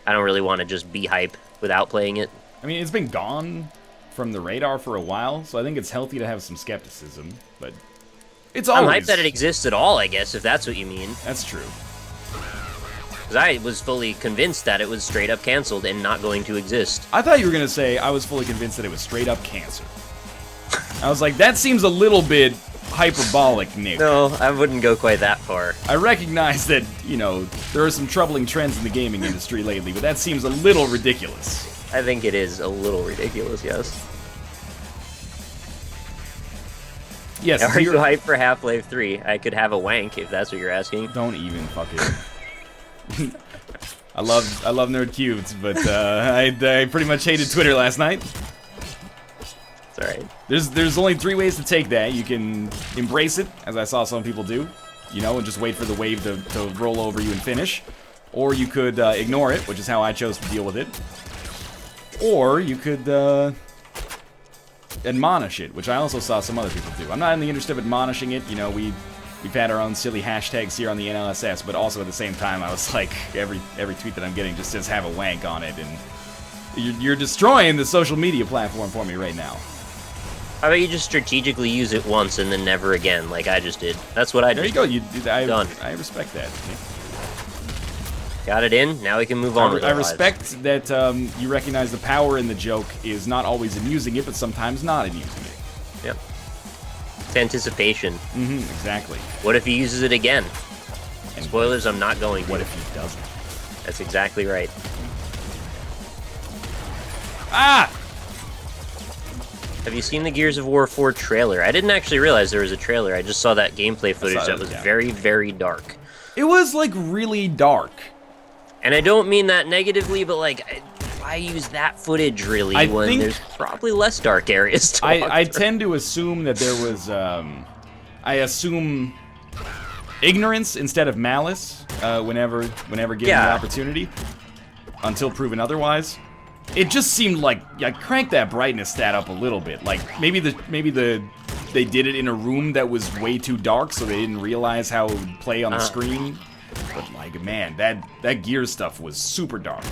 I don't really want to just be hype without playing it. I mean, it's been gone from the radar for a while, so I think it's healthy to have some skepticism, but it's I'm always... hyped that it exists at all, I guess, if that's what you mean. That's true. Because I was fully convinced that it was straight up canceled and not going to exist. I thought you were going to say I was fully convinced that it was straight up cancer. I was like, that seems a little bit hyperbolic, Nick. No, I wouldn't go quite that far. I recognize that, you know, there are some troubling trends in the gaming industry lately, but that seems a little ridiculous. I think it is a little ridiculous, yes. Yes, Are you hyped for Half-Life 3? I could have a wank if that's what you're asking. Don't even fucking... I love Nerd Cubes, but I pretty much hated Twitter last night. It's alright. There's only 3 ways to take that. You can embrace it, as I saw some people do, you know, and just wait for the wave to roll over you and finish. Or you could ignore it, which is how I chose to deal with it. Or you could admonish it, which I also saw some other people do. I'm not in the interest of admonishing it. You know, we've had our own silly hashtags here on the NLSS, but also at the same time, I was like, every tweet that I'm getting just says have a wank on it, and you're destroying the social media platform for me right now. How about you just strategically use it once and then never again, like I just did? That's what I There did. you go. Done. I respect that. Got it in, now we can move on with I our lives. respect that you recognize the power in the joke is not always in using it, but sometimes not in using it. Yep. It's anticipation. Mm-hmm, exactly. What if he uses it again? And Spoilers, I'm not going to. what if he doesn't? That's exactly right. Ah! Have you seen the Gears of War 4 trailer? I didn't actually realize there was a trailer. I just saw that gameplay footage that was yeah. very, very dark. It was, like, really dark. And I don't mean that negatively, but, like, why use that footage, really, I when think- there's probably less dark areas to walk I through? tend to assume that there was, I assume ignorance instead of malice, whenever given the Yeah. opportunity, until proven otherwise. It just seemed like, yeah, crank that brightness stat up a little bit. Like, maybe the they did it in a room that was way too dark, so they didn't realize how it would play on the screen. But like, man, that gear stuff was super dark.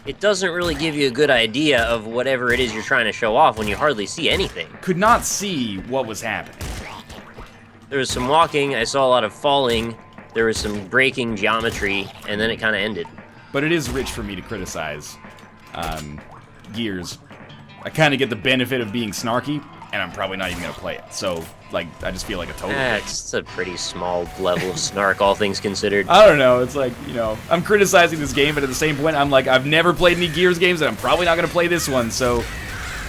It doesn't really give you a good idea of whatever it is you're trying to show off when you hardly see anything. Could not see what was happening. There was some walking, I saw a lot of falling, there was some breaking geometry, and then it kind of ended. But it is rich for me to criticize Gears. I kind of get the benefit of being snarky, and I'm probably not even going to play it. So, like, I just feel like a total dick. It's a pretty small level of snark, all things considered. I don't know. It's like, you know, I'm criticizing this game, but at the same point, I'm like, I've never played any Gears games, and I'm probably not going to play this one. So,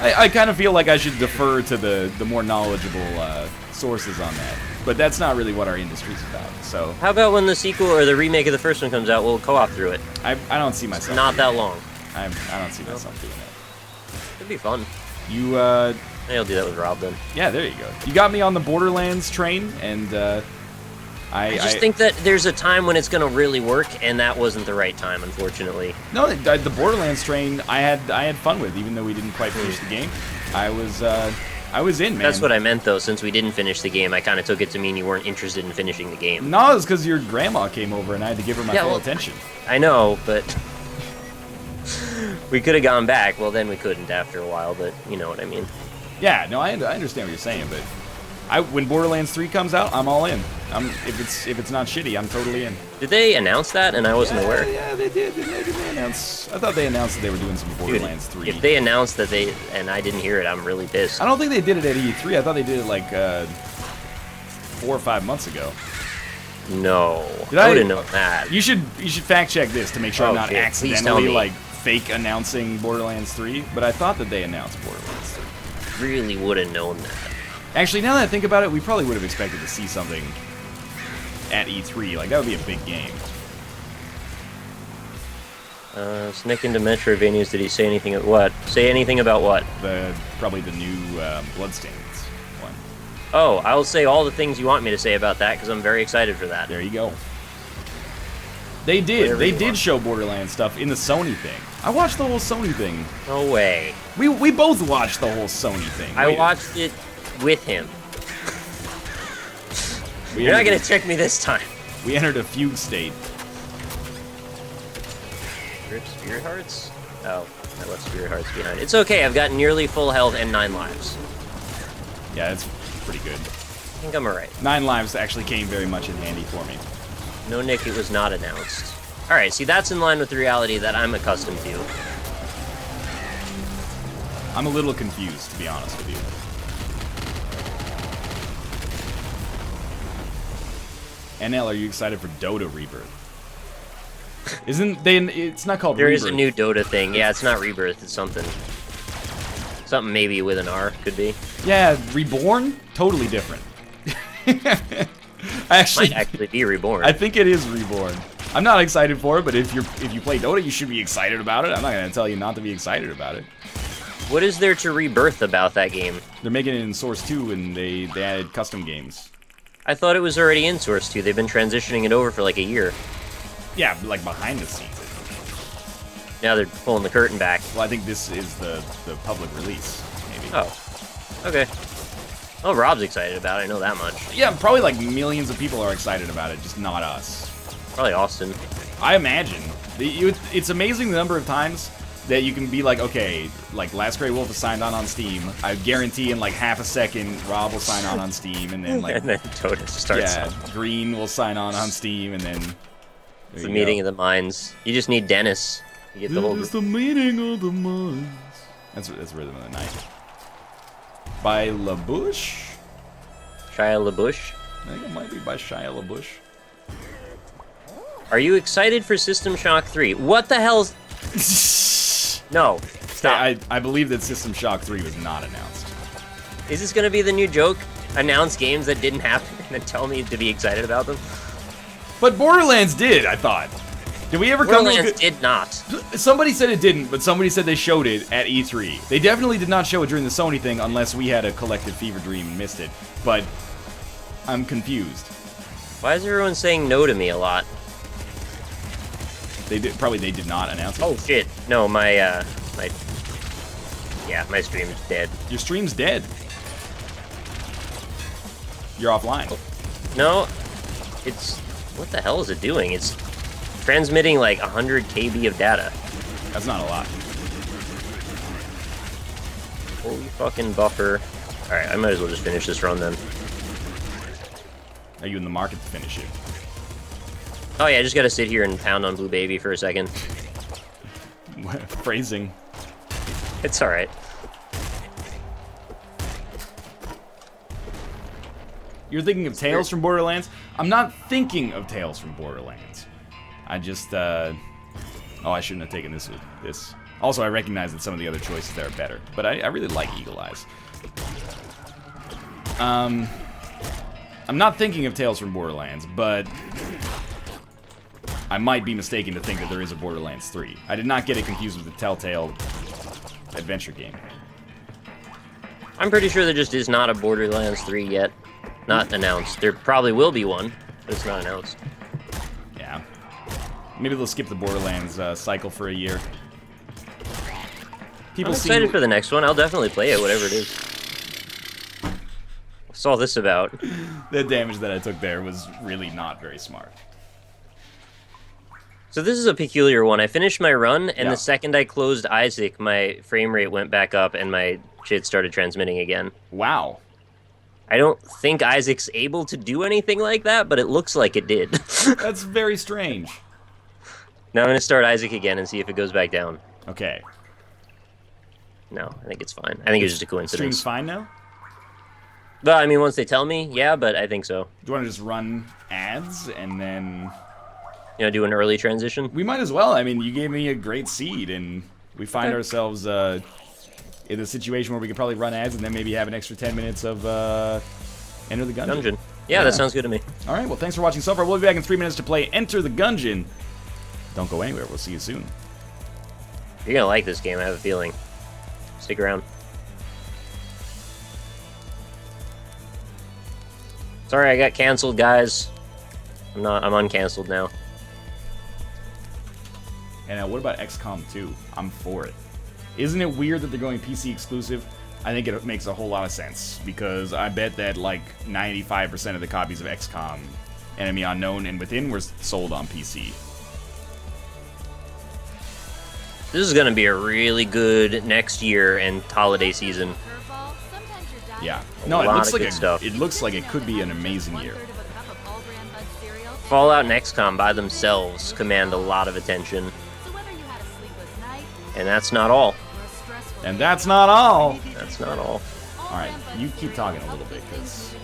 I kind of feel like I should defer to the more knowledgeable sources on that. But that's not really what our industry's about. So, how about when the sequel or the remake of the first one comes out, we'll co-op through it? I don't see myself. It's not that long. I don't see myself doing that. It'd be fun. You, Maybe I'll do that with Rob then. Yeah, there you go. You got me on the Borderlands train, and I just think that there's a time when it's going to really work, and that wasn't the right time, unfortunately. No, the Borderlands train I had fun with, even though we didn't quite finish the game. I was in, man. That's what I meant, though. Since we didn't finish the game, I kind of took it to mean you weren't interested in finishing the game. No, it's because your grandma came over, and I had to give her my full attention. I know, but we could have gone back. Well, then we couldn't after a while, but you know what I mean. Yeah, no, I understand what you're saying, but when Borderlands 3 comes out, I'm all in. If it's not shitty, I'm totally in. Did they announce that? And I wasn't aware. Yeah, they did. Didn't they announce? I thought they announced that they were doing some Borderlands 3. If they announced that and I didn't hear it, I'm really pissed. I don't think they did it at E3. I thought they did it like 4 or 5 months ago. No, I wouldn't know that. You should fact check this to make sure I'm not accidentally like fake announcing Borderlands 3. But I thought that they announced Borderlands 3. Really would have known that. Actually, now that I think about it, we probably would have expected to see something at E3. Like, that would be a big game. Sneak into Metroidvanias, did he say anything about what? Say anything about what? Probably the new Bloodstains one. Oh, I'll say all the things you want me to say about that, because I'm very excited for that. There you go. They did show Borderlands stuff in the Sony thing. I watched the whole Sony thing. No way. We both watched the whole Sony thing. I watched it with him. You're not going to check me this time. We entered a fugue state. Spirit Hearts? Oh, I left Spirit Hearts behind. It's okay, I've got nearly full health and 9 lives. Yeah, that's pretty good. I think I'm alright. 9 lives actually came very much in handy for me. No, Nick, it was not announced. Alright, see, that's in line with the reality that I'm accustomed to. I'm a little confused, to be honest with you. NL, are you excited for Dota Rebirth? It's not called Rebirth. There Rebirth. is a new Dota thing. Yeah, it's not Rebirth, it's something. Something maybe with an R, could be. Yeah, Reborn? Totally different. Might actually be Reborn. I think it is Reborn. I'm not excited for it, but if you play Dota, you should be excited about it. I'm not going to tell you not to be excited about it. What is there to Rebirth about that game? They're making it in Source 2, and they added custom games. I thought it was already in Source 2. They've been transitioning it over for like a year. Yeah, like behind the scenes. Now they're pulling the curtain back. Well, I think this is the public release, maybe. Oh, okay. Well, Rob's excited about it, I know that much. Yeah, probably like millions of people are excited about it, just not us. Probably Austin. I imagine. It's amazing the number of times that you can be like, okay, like Last Grey Wolf is signed on Steam. I guarantee in like half a second, Rob will sign on Steam, and then like... and then Dota starts. Yeah, Green will sign on Steam, and then... It's the meeting of the minds. You just need Dennis. You get the whole... It's the meeting of the minds. That's Rhythm of the Night. By LaBouche? Shia LaBouche? I think it might be by Shia LaBouche. Are you excited for System Shock 3? What the hell's... No, stop. I believe that System Shock 3 was not announced. Is this going to be the new joke? Announce games that didn't happen and then tell me to be excited about them? But Borderlands did, I thought. Did we ever come to Borderlands did not. Somebody said it didn't, but somebody said they showed it at E3. They definitely did not show it during the Sony thing unless we had a collective fever dream and missed it. But I'm confused. Why is everyone saying no to me a lot? They did not announce it. Oh shit. No, my stream's dead. Your stream's dead. You're offline. No, it's... What the hell is it doing? It's transmitting like 100 KB of data. That's not a lot. Holy fucking buffer. Alright, I might as well just finish this run then. Are you in the market to finish it? Oh yeah, I just gotta sit here and pound on Blue Baby for a second. Phrasing. It's alright. You're thinking of Tales from Borderlands? I'm not thinking of Tales from Borderlands. I just, Oh, I shouldn't have taken this. Also, I recognize that some of the other choices there are better. But I really like Eagle Eyes. I'm not thinking of Tales from Borderlands, but I might be mistaken to think that there is a Borderlands 3. I did not get it confused with the Telltale adventure game. I'm pretty sure there just is not a Borderlands 3 yet. Not announced. There probably will be one, but it's not announced. Yeah. Maybe they'll skip the Borderlands cycle for a year. I'm excited for the next one. I'll definitely play it, whatever it is. What's all this about? The damage that I took there was really not very smart. So this is a peculiar one. I finished my run, and the second I closed Isaac, my frame rate went back up, and my shit started transmitting again. Wow. I don't think Isaac's able to do anything like that, but it looks like it did. That's very strange. Now I'm going to start Isaac again and see if it goes back down. Okay. No, I think it's fine. I think it's just a coincidence. Stream's fine now? Well, I mean, once they tell me, yeah, but I think so. Do you want to just run ads and then... You know, do an early transition? We might as well. I mean, you gave me a great seed, and we find ourselves in a situation where we could probably run ads and then maybe have an extra 10 minutes of Enter the Gungeon. Yeah, that sounds good to me. All right, well, thanks for watching so far. We'll be back in 3 minutes to play Enter the Gungeon. Don't go anywhere. We'll see you soon. You're going to like this game, I have a feeling. Stick around. Sorry, I got canceled, guys. I'm uncanceled now. And what about XCOM 2? I'm for it. Isn't it weird that they're going PC exclusive? I think it makes a whole lot of sense, because I bet that like 95% of the copies of XCOM, Enemy Unknown and Within, were sold on PC. This is going to be a really good next year and holiday season. Yeah. No, it looks like it could be an amazing year. Fallout and XCOM by themselves command a lot of attention. And that's not all. And that's not all. That's not all. Alright, you keep talking a little bit, because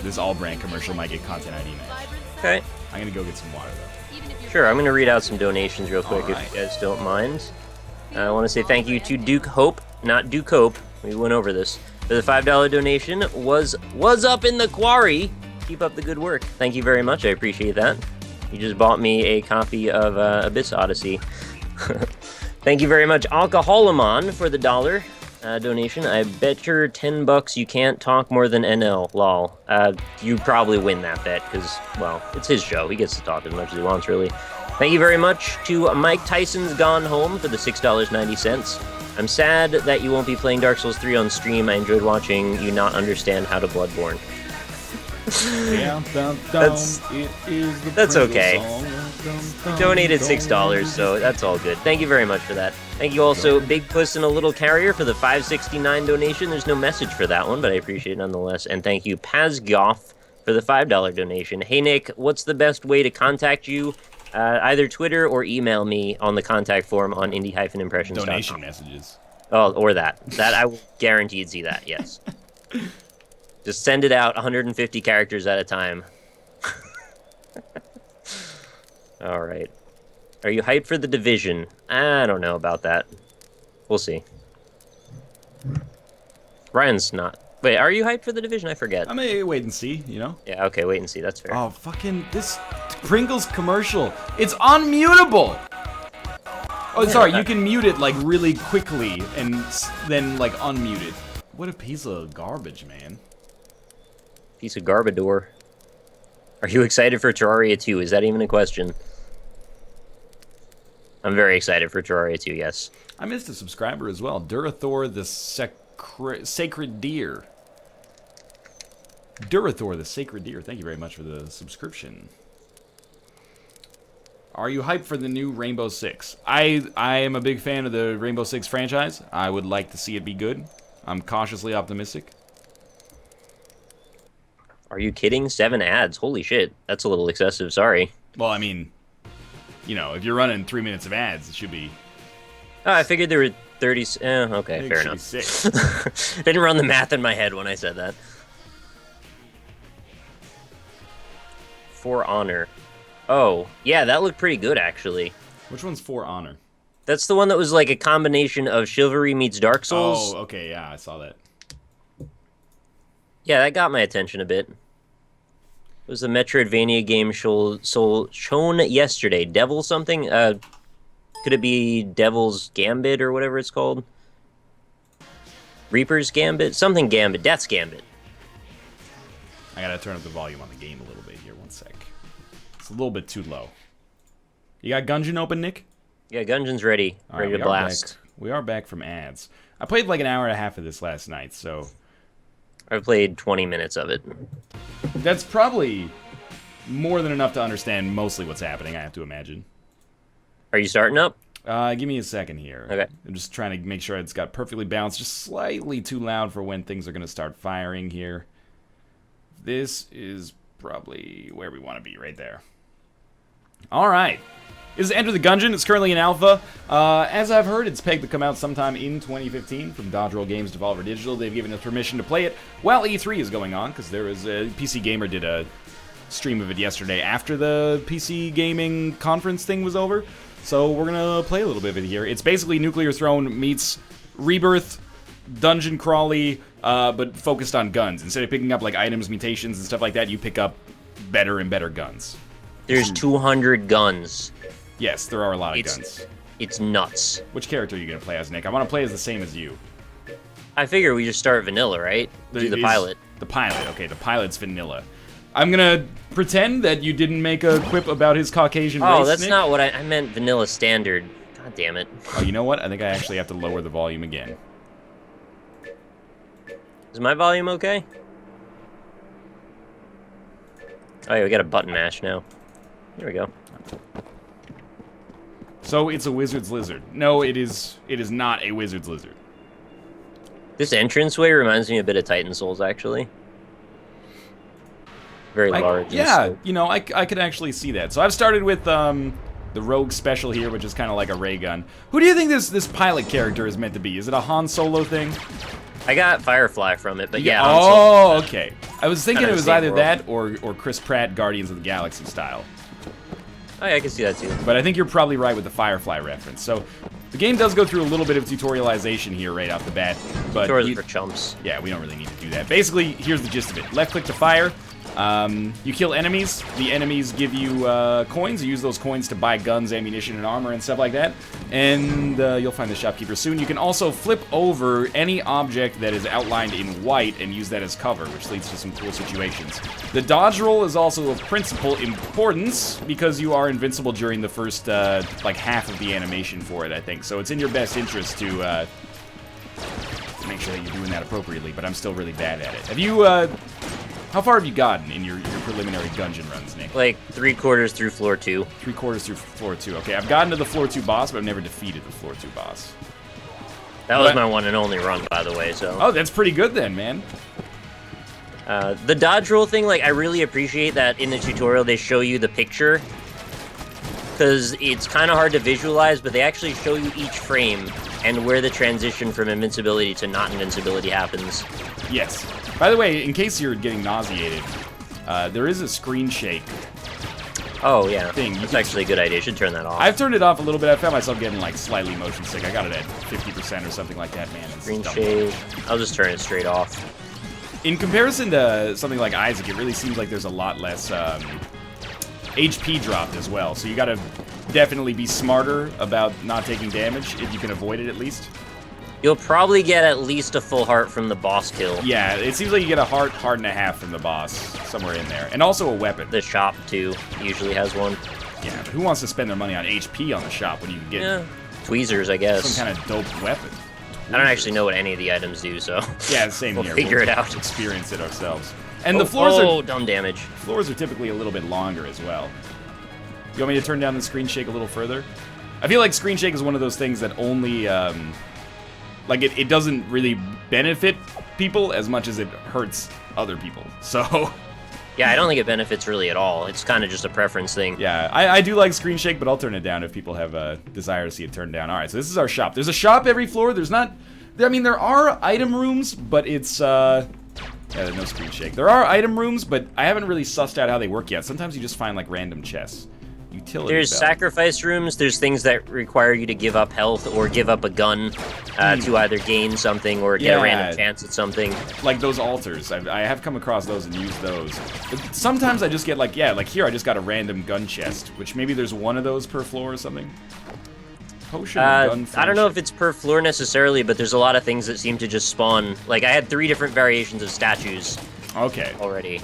this all-brand commercial might get content ID match. Okay. I'm going to go get some water, though. Sure, I'm going to read out some donations real quick if you guys don't mind. I want to say thank you to Duke Hope, not Duke Hope. We went over this. For the $5 donation, was up in the quarry. Keep up the good work. Thank you very much. I appreciate that. You just bought me a copy of Abyss Odyssey. Thank you very much, Alcoholamon, for the $1 donation. I bet your $10 you can't talk more than NL. Lol. You probably win that bet because, well, it's his show. He gets to talk as much as he wants, really. Thank you very much to Mike Tyson's Gone Home for the $6.90. I'm sad that you won't be playing Dark Souls 3 on stream. I enjoyed watching you not understand how to Bloodborne. That's okay. You donated $6, so that's all good. Thank you very much for that. Thank you also, Big Puss and a Little Carrier, for the $5.69 donation. There's no message for that one, but I appreciate it nonetheless. And thank you, Pazgoff, for the $5 donation. Hey, Nick, what's the best way to contact you? Either Twitter or email me on the contact form on indie-impressions.com. Donation messages. Oh, or that. That I will guaranteed see that, yes. Just send it out 150 characters at a time. All right. Are you hyped for The Division? I don't know about that. We'll see. Ryan's not. Wait, are you hyped for The Division? I forget. I may wait and see, you know? Yeah, okay, wait and see. That's fair. Oh, fucking this Pringles commercial. It's unmutable! Oh, sorry, you can mute it, like, really quickly and then, like, unmute it. What a piece of garbage, man. Piece of garbador. Are you excited for Terraria 2? Is that even a question? I'm very excited for Terraria 2, yes. I missed a subscriber as well. Durathor the Sacred Deer. Durathor, the Sacred Deer, thank you very much for the subscription. Are you hyped for the new Rainbow Six? I am a big fan of the Rainbow Six franchise. I would like to see it be good. I'm cautiously optimistic. Are you kidding? 7 ads. Holy shit. That's a little excessive. Sorry. Well, I mean, you know, if you're running 3 minutes of ads, it should be... Oh, I figured there were 30... okay, fair enough. 6. Didn't run the math in my head when I said that. For Honor. Oh, yeah, that looked pretty good, actually. Which one's For Honor? That's the one that was like a combination of Chivalry meets Dark Souls. Oh, okay, yeah, I saw that. Yeah, that got my attention a bit. It was a Metroidvania game shown yesterday. Devil something? Could it be Devil's Gambit or whatever it's called? Reaper's Gambit? Something Gambit. Death's Gambit. I gotta turn up the volume on the game a little bit here. One sec. It's a little bit too low. You got Gungeon open, Nick? Yeah, Gungeon's ready. Ready to blast. We are back from ads. I played like an hour and a half of this last night, so... I've played 20 minutes of it. That's probably more than enough to understand mostly what's happening, I have to imagine. Are you starting up? Give me a second here. Okay. I'm just trying to make sure it's got perfectly balanced, just slightly too loud for when things are going to start firing here. This is probably where we want to be, right there. All right. This is Enter the Gungeon. It's currently in alpha. As I've heard, it's pegged to come out sometime in 2015 from Dodgeroll Games, Devolver Digital. They've given us permission to play it while E3 is going on, because there is a PC Gamer did a stream of it yesterday after the PC gaming conference thing was over. So we're going to play a little bit of it here. It's basically Nuclear Throne meets Rebirth, dungeon crawly, but focused on guns. Instead of picking up like items, mutations, and stuff like that, you pick up better and better guns. There's 200 guns. Yes, there are a lot of guns. It's nuts. Which character are you going to play as, Nick? I want to play as the same as you. I figure we just start vanilla, right? Do the pilot. The pilot. Okay, the pilot's vanilla. I'm going to pretend that you didn't make a quip about his Caucasian race, Oh, that's Nick. not what I meant vanilla standard. God damn it. Oh, you know what? I think I actually have to lower the volume again. Is my volume okay? Oh, yeah, we got a button mash now. Here we go. So it's a wizard's lizard. No, it is not a wizard's lizard. This entranceway reminds me a bit of Titan Souls, actually. Very large. Yeah, you know, I could actually see that. So I've started with the Rogue Special here, which is kind of like a ray gun. Who do you think this pilot character is meant to be? Is it a Han Solo thing? I got Firefly from it, but yeah. Oh, okay. I was thinking it was either world. that or Chris Pratt, Guardians of the Galaxy style. Oh, yeah, I can see that too. But I think you're probably right with the Firefly reference. So the game does go through a little bit of tutorialization here right off the bat. But Tutorials for chumps. Yeah, we don't really need to do that. Basically, here's the gist of it. Left click to fire. You kill enemies. The enemies give you coins. You use those coins to buy guns, ammunition, and armor and stuff like that. And you'll find the shopkeeper soon. You can also flip over any object that is outlined in white and use that as cover, which leads to some cool situations. The dodge roll is also of principal importance because you are invincible during the first like half of the animation for it, I think. So it's in your best interest to make sure that you're doing that appropriately, but I'm still really bad at it. Have you, how far have you gotten in your preliminary Gungeon runs, Nick? Like 3/4 through floor 2. 3/4 through floor 2. Okay, I've gotten to the floor 2 boss, but I've never defeated the floor 2 boss. That was my one and only run, by the way, so. Oh, that's pretty good then, man. The dodge roll thing, like, I really appreciate that in the tutorial they show you the picture. Because it's kind of hard to visualize, but they actually show you each frame and where the transition from invincibility to not invincibility happens. Yes. By the way, in case you're getting nauseated, there is a screen shake. Oh, yeah. Thing. That's actually a good idea. I should turn that off. I've turned it off a little bit. I found myself getting, like, slightly motion sick. I got it at 50% or something like that, man. Screen shake. I'll just turn it straight off. In comparison to something like Isaac, it really seems like there's a lot less HP dropped as well. So you gotta definitely be smarter about not taking damage, if you can avoid it at least. You'll probably get at least a full heart from the boss kill. Yeah, it seems like you get a heart and a half from the boss, somewhere in there. And also a weapon. The shop, too, usually has one. Yeah, but who wants to spend their money on HP on the shop when you can get tweezers, I guess. some kind of dope weapon? I don't actually know what any of the items do, so yeah, same we'll here. Figure it out. Experience it ourselves. And the floors are dumb damage. Floors are typically a little bit longer as well. You want me to turn down the screen shake a little further? I feel like screen shake is one of those things that only, like, it doesn't really benefit people as much as it hurts other people. So... Yeah, I don't think it benefits really at all. It's kind of just a preference thing. Yeah, I do like screen shake, but I'll turn it down if people have a desire to see it turned down. All right, so this is our shop. There's a shop every floor. There's not... I mean, there are item rooms, but it's, yeah, there's no screen shake. There are item rooms, but I haven't really sussed out how they work yet. Sometimes you just find, like, random chests. Utility There's belt. sacrifice rooms. There's things that require you to give up health or give up a gun to either gain something or get a random chance at something. Like those altars. I have come across those and used those. But sometimes I just get, like, yeah, like here I just got a random gun chest, which maybe there's one of those per floor or something. Potion of gun I don't know if friendship. it's per floor necessarily, but there's a lot of things that seem to just spawn. Like, I had 3 different variations of statues Okay. already.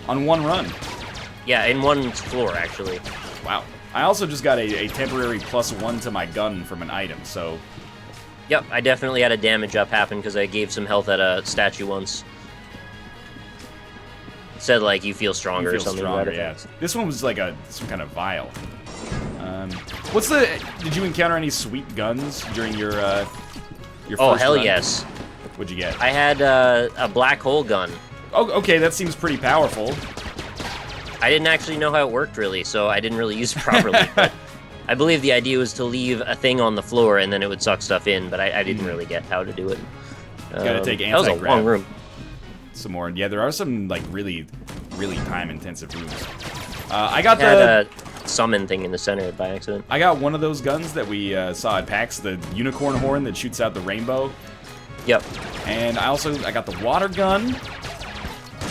On one run. Yeah, in one floor, actually. Wow. I also just got a temporary +1 to my gun from an item, so... Yep, I definitely had a damage up happen because I gave some health at a statue once. It said, like, you feel stronger You feel or something. stronger, yeah. This one was like some kind of vial. What's the... Did you encounter any sweet guns during your Oh, first hell run? yes. What'd you get? I had a black hole gun. Oh, okay, that seems pretty powerful. I didn't actually know how it worked, really, so I didn't really use it properly. But I believe the idea was to leave a thing on the floor, and then it would suck stuff in, but I didn't really get how to do it. Gotta take That was a anti-grav. long room. Some more. Yeah, there are some, like, really, really time-intensive rooms. I got Had a summon thing in the center by accident. I got one of those guns that we saw at PAX, the unicorn horn that shoots out the rainbow. Yep. And I got the water gun,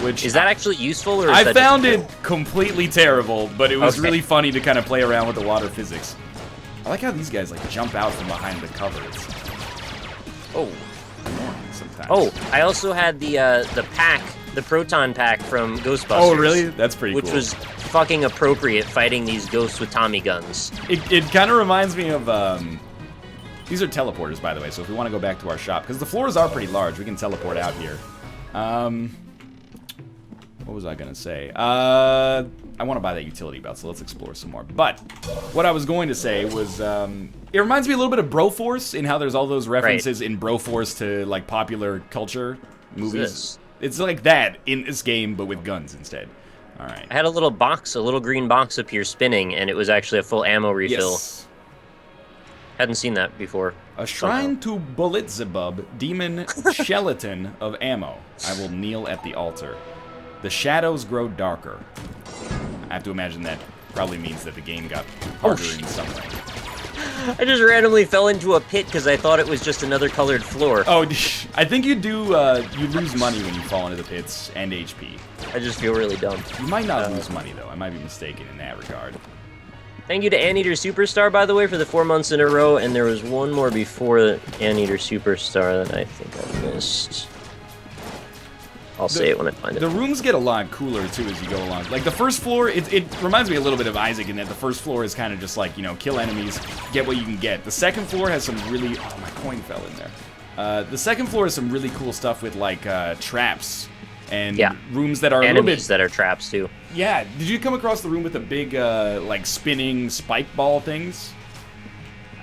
which... Is that actually useful, or is I that found just it completely terrible, but it was Okay. really funny to kind of play around with the water physics. I like how these guys, like, jump out from behind the cover. It's Oh. annoying sometimes. Oh, I also had the pack, the proton pack from Ghostbusters. Oh, really? That's pretty which cool. was fucking appropriate fighting these ghosts with Tommy guns. It kind of reminds me of, these are teleporters, by the way, so if we want to go back to our shop, because the floors are pretty large, we can teleport out here. What was I going to say? I want to buy that utility belt, so let's explore some more. But what I was going to say was, it reminds me a little bit of Broforce in how there's all those references in Broforce to, like, popular culture movies. It's like that in this game, but with guns instead. All right. I had a little box, a little green box appear spinning, and it was actually a full ammo refill. Yes. Hadn't seen that before. A shrine to Bulitzebub, demon skeleton of ammo. I will kneel at the altar. The shadows grow darker. I have to imagine that probably means that the game got harder in some way. I just randomly fell into a pit because I thought it was just another colored floor. Oh, I think you do, you lose money when you fall into the pits, and HP. I just feel really dumb. You might not lose money, though. I might be mistaken in that regard. Thank you to Anteater Superstar, by the way, for the 4 months in a row, and there was one more before Anteater Superstar that I think I missed. I'll say it when I find it. The rooms get a lot cooler, too, as you go along. Like, the first floor, it reminds me a little bit of Isaac in that the first floor is kind of just like, you know, kill enemies, get what you can get. The second floor has some really... Oh, my coin fell in there. The second floor has some really cool stuff with, like, traps and rooms that are a little bit... that are traps, too. Yeah. Did you come across the room with the big, like, spinning spike ball things?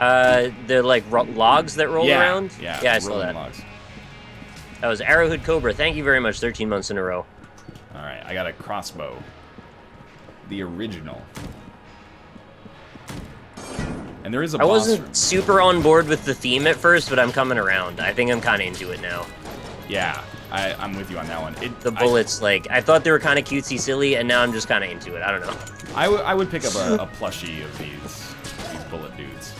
They're like logs that roll around? Yeah, I saw that. Logs. That was Arrowhood Cobra. Thank you very much. 13 months in a row. All right, I got a crossbow. The original. And there is a boss I wasn't room. super on board with the theme at first, but I'm coming around. I think I'm kind of into it now. Yeah, I'm with you on that one. The bullets, I thought they were kind of cutesy silly, and now I'm just kind of into it. I don't know. I would pick up a plushie of these bullet dudes.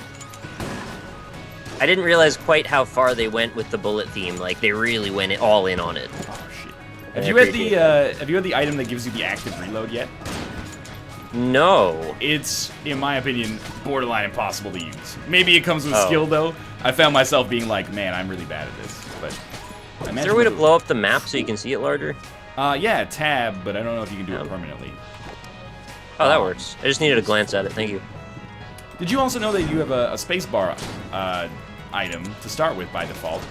I didn't realize quite how far they went with the bullet theme. Like, they really went all in on it. Oh, shit. Have you had the item that gives you the active reload yet? No. It's, in my opinion, borderline impossible to use. Maybe it comes with Oh. skill, though. I found myself being like, man, I'm really bad at this. But Is there a way to blow up the map so you can see it larger? Yeah, tab, but I don't know if you can do it permanently. Oh, that works. I just needed to glance at it. Thank you. Did you also know that you have a spacebar item to start with by default?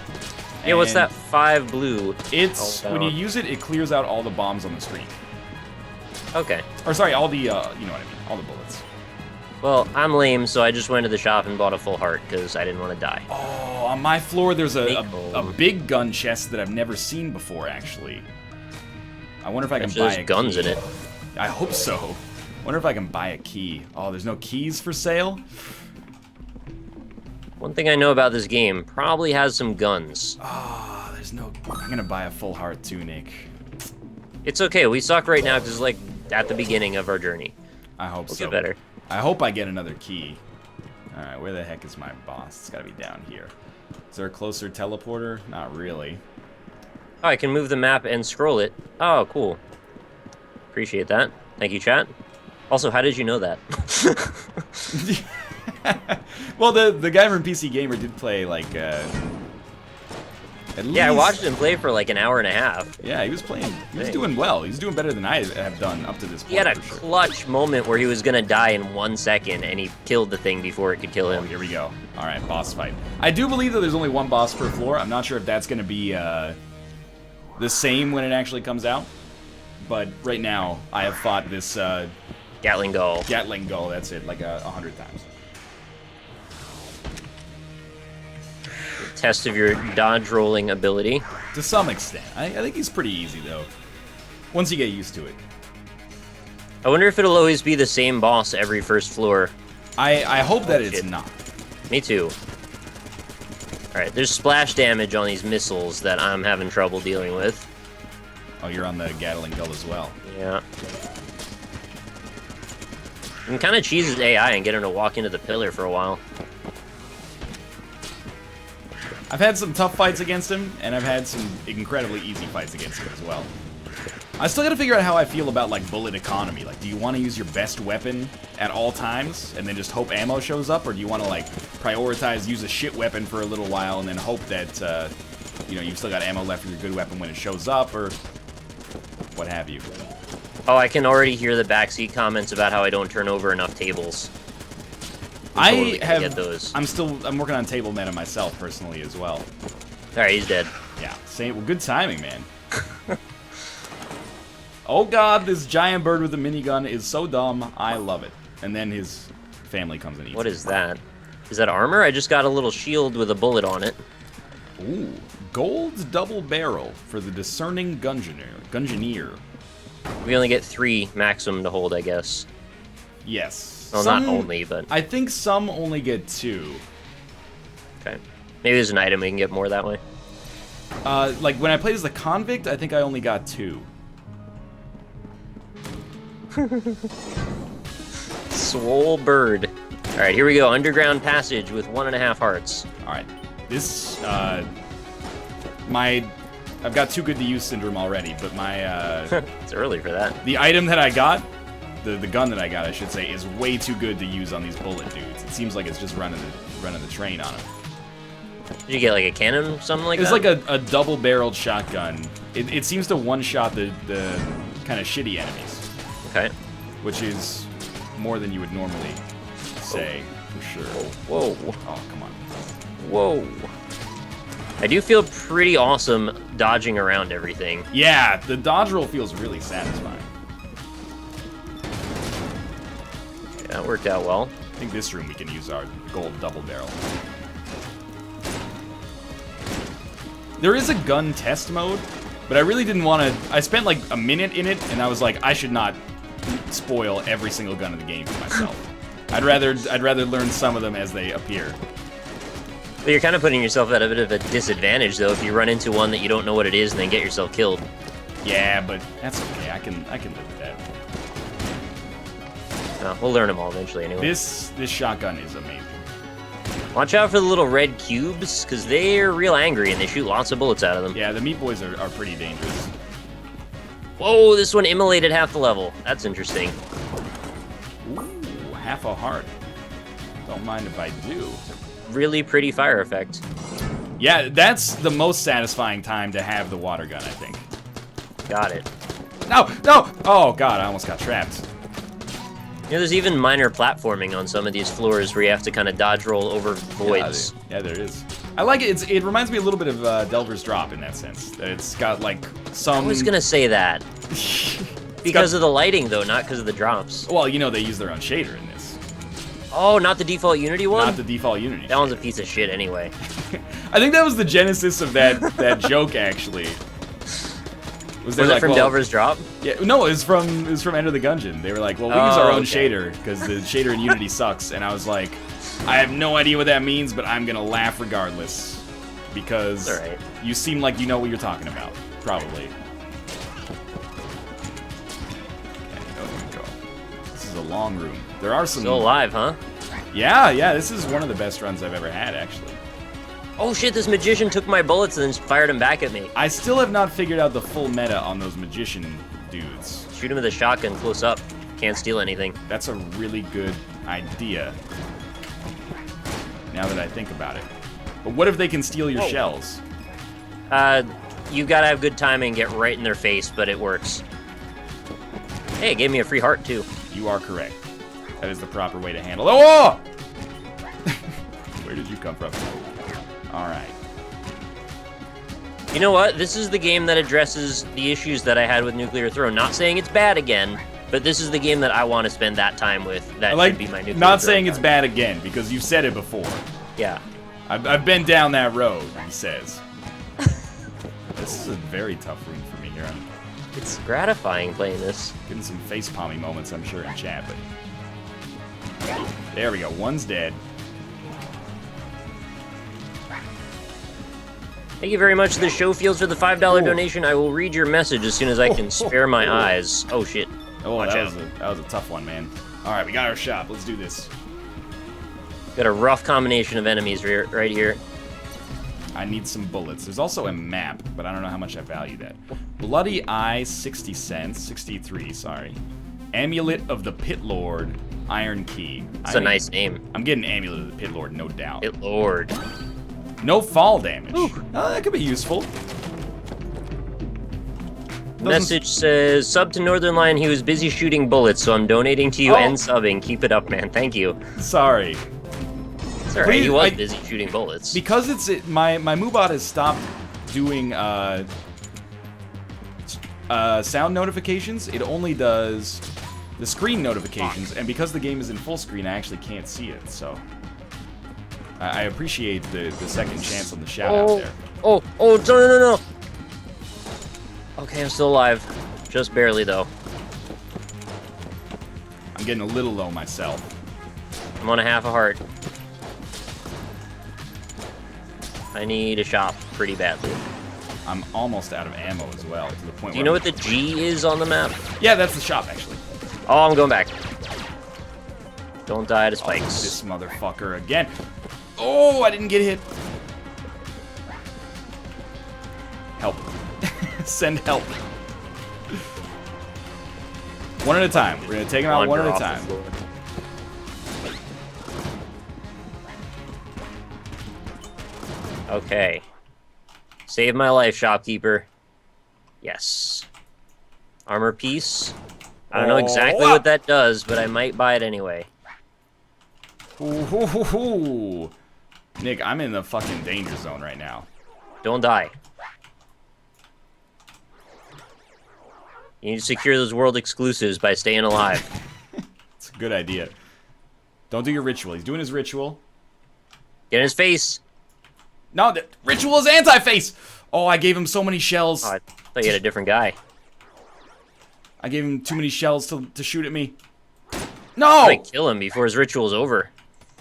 Yeah, what's And that 5 blue? It's, all when you about? use it, it clears out all the bombs on the screen. Okay. Or sorry, all the, you know what I mean, all the bullets. Well, I'm lame, so I just went to the shop and bought a full heart because I didn't want to die. Oh, on my floor there's a Make big gun chest that I've never seen before, actually. I wonder if I can Actually, buy there's a guns key. in it. I hope so. Wonder if I can buy a key. Oh, there's no keys for sale? One thing I know about this game, probably has some guns. Oh, there's no... I'm gonna buy a full heart too, Nick. It's okay, we suck right now because it's like at the beginning of our journey. I hope We'll so. get better. I hope I get another key. Alright, where the heck is my boss? It's gotta be down here. Is there a closer teleporter? Not really. Oh, I can move the map and scroll it. Oh, cool. Appreciate that. Thank you, chat. Also, how did you know that? Well, the guy from PC Gamer did play, like, at least... Yeah, I watched him play for like an hour and a half. Yeah, he was playing. He was doing well. He was doing better than I have done up to this point. He had a for sure. clutch moment where he was gonna die in 1 second, and he killed the thing before it could kill Oh, him. here we go. All right, boss fight. I do believe that there's only one boss per floor. I'm not sure if that's going to be the same when it actually comes out. But right now, I have fought this Gatling Gull. Gatling Gull, that's it, like 100 times. Test of your dodge rolling ability. To some extent. I think he's pretty easy, though. Once you get used to it. I wonder if it'll always be the same boss every first floor. I hope that it's shit. not. Me too. Alright, there's splash damage on these missiles that I'm having trouble dealing with. Oh, you're on the Gatling Gull as well. Yeah. You can kind of cheese his AI and get him to walk into the pillar for a while. I've had some tough fights against him, and I've had some incredibly easy fights against him as well. I still gotta figure out how I feel about, like, bullet economy. Like, do you want to use your best weapon at all times, and then just hope ammo shows up, or do you want to, like, prioritize, use a shit weapon for a little while, and then hope that, you know, you've still got ammo left for your good weapon when it shows up, or what have you? Oh, I can already hear the backseat comments about how I don't turn over enough tables. I totally gonna have... get those. I'm working on table meta myself, personally, as well. Alright, he's dead. Yeah, same. Well, good timing, man. Oh god, this giant bird with a minigun is so dumb. I love it. And then his family comes and eats What it. is that? Is that armor? I just got a little shield with a bullet on it. Ooh, gold double barrel for the discerning Gungeoneer. We only get 3 maximum to hold, I guess. Yes. Well, not only, but... I think some only get 2. Okay. Maybe there's an item we can get more that way. Like, when I played as the convict, I think I only got 2. Swole bird. Alright, here we go. Underground passage with 1.5 hearts. Alright. This, I've got too good to use syndrome already, but my, It's early for that. the item that I got, the gun that I got, I should say, is way too good to use on these bullet dudes. It seems like it's just running the train on them. Did you get like a cannon or something like It's that? like a double-barreled shotgun. It seems to one-shot the kind of shitty enemies, Okay. which is more than you would normally say, for sure. Whoa. Oh, come on. Whoa. I do feel pretty awesome dodging around everything. Yeah, the dodge roll feels really satisfying. Okay, that worked out well. I think this room we can use our gold double barrel. There is a gun test mode, but I really didn't want to... I spent like a minute in it, and I was like, I should not spoil every single gun in the game for myself. I'd rather learn some of them as they appear. But you're kind of putting yourself at a bit of a disadvantage, though, if you run into one that you don't know what it is and then get yourself killed. Yeah, but that's okay. I can live with that. We'll learn them all eventually, anyway. This shotgun is amazing. Watch out for the little red cubes, because they're real angry and they shoot lots of bullets out of them. Yeah, the meat boys are pretty dangerous. Whoa, this one immolated half the level. That's interesting. Ooh, half a heart. Don't mind if I do. Really pretty fire effect. Yeah, that's the most satisfying time to have the water gun, I think. Got it. No! No! Oh, God, I almost got trapped. You know, there's even minor platforming on some of these floors where you have to kind of dodge roll over voids. Yeah, there is. I like it. It reminds me a little bit of Delver's Drop in that sense. That it's got like some. I was gonna say that. Because of the lighting, though, not because of the drops. Well, you know they use their own shader in this. Oh, not the default Unity one? Not the default Unity. That one's a piece of shit anyway. I think that was the genesis of that joke, actually. Was it from Delver's Drop? Yeah, no, it was from Enter the Gungeon. They were like, well, we use our own shader because the shader in Unity sucks. And I was like, I have no idea what that means, but I'm gonna laugh regardless because you seem like you know what you're talking about, probably. Okay, there we go. This is a long room. There are some. Still alive, huh? Yeah. This is one of the best runs I've ever had, actually. Oh shit, this magician took my bullets and then fired them back at me. I still have not figured out the full meta on those magician dudes. Shoot him with a shotgun close up. Can't steal anything. That's a really good idea. Now that I think about it. But what if they can steal your shells? You gotta have good timing and get right in their face, but it works. Hey, it gave me a free heart too. You are correct. That is the proper way to handle it. Oh! Where did you come from? Alright. You know what? This is the game that addresses the issues that I had with Nuclear Throne. Not saying it's bad again, but this is the game that I want to spend that time with. That should be my Nuclear Throne. Not saying it's bad again, because you've said it before. Yeah. I've been down that road, he says. This is a very tough room for me here. It's gratifying playing this. Getting some face-palmy moments, I'm sure, in chat, but... There we go. One's dead. Thank you very much to the show fields for the $5 donation. I will read your message as soon as I can spare my eyes. Oh shit. Oh, that was a tough one, man. Alright, we got our shop. Let's do this. Got a rough combination of enemies right here. I need some bullets. There's also a map, but I don't know how much I value that. Bloody Eye, 60 cents. 63, sorry. Amulet of the Pit Lord, Iron Key. It's a nice name. I'm getting Amulet of the Pit Lord, no doubt. Pit Lord. No fall damage. That could be useful. Message says, sub to Northernlion, he was busy shooting bullets, so I'm donating to you and subbing. Keep it up, man. Thank you. Sorry. It's alright, he was busy shooting bullets. Because my Moobot has stopped doing sound notifications, it only does the screen notifications, and because the game is in full screen, I actually can't see it, so... I appreciate the second chance on the shout-out there. Oh, no. Okay, I'm still alive. Just barely, though. I'm getting a little low myself. I'm on a half a heart. I need a shop pretty badly. I'm almost out of ammo as well, to the point where... Do you know what the G is on the map? Yeah, that's the shop, actually. Oh, I'm going back. Don't die to spikes. Oh, this motherfucker again. Oh, I didn't get hit. Help. Send help. One at a time. We're going to take them out one at a time. Okay. Save my life, shopkeeper. Yes. Armor piece. I don't know exactly what that does, but I might buy it anyway. Ooh. Nick, I'm in the fucking danger zone right now. Don't die. You need to secure those world exclusives by staying alive. It's a good idea. Don't do your ritual. He's doing his ritual. Get in his face. No, the ritual is anti-face. Oh, I gave him so many shells. Oh, I thought you had a different guy. I gave him too many shells to shoot at me. No! I might kill him before his ritual's over.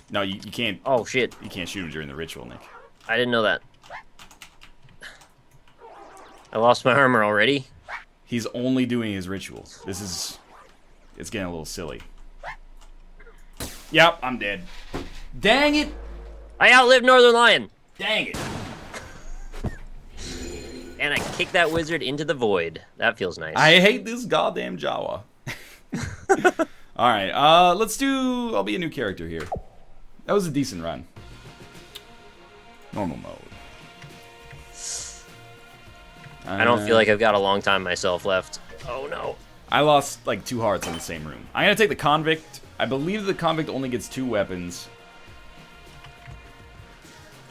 No, you can't. Oh, shit. You can't shoot him during the ritual, Nick. I didn't know that. I lost my armor already. He's only doing his ritual. This is... It's getting a little silly. Yep, I'm dead. Dang it! I outlived Northernlion! Dang it! And I kicked that wizard into the void. That feels nice. I hate this goddamn Jawa. Alright, let's do... I'll be a new character here. That was a decent run. Normal mode. I don't feel like I've got a long time myself left. Oh, no. I lost like 2 hearts in the same room. I'm gonna take the convict. I believe the convict only gets 2 weapons.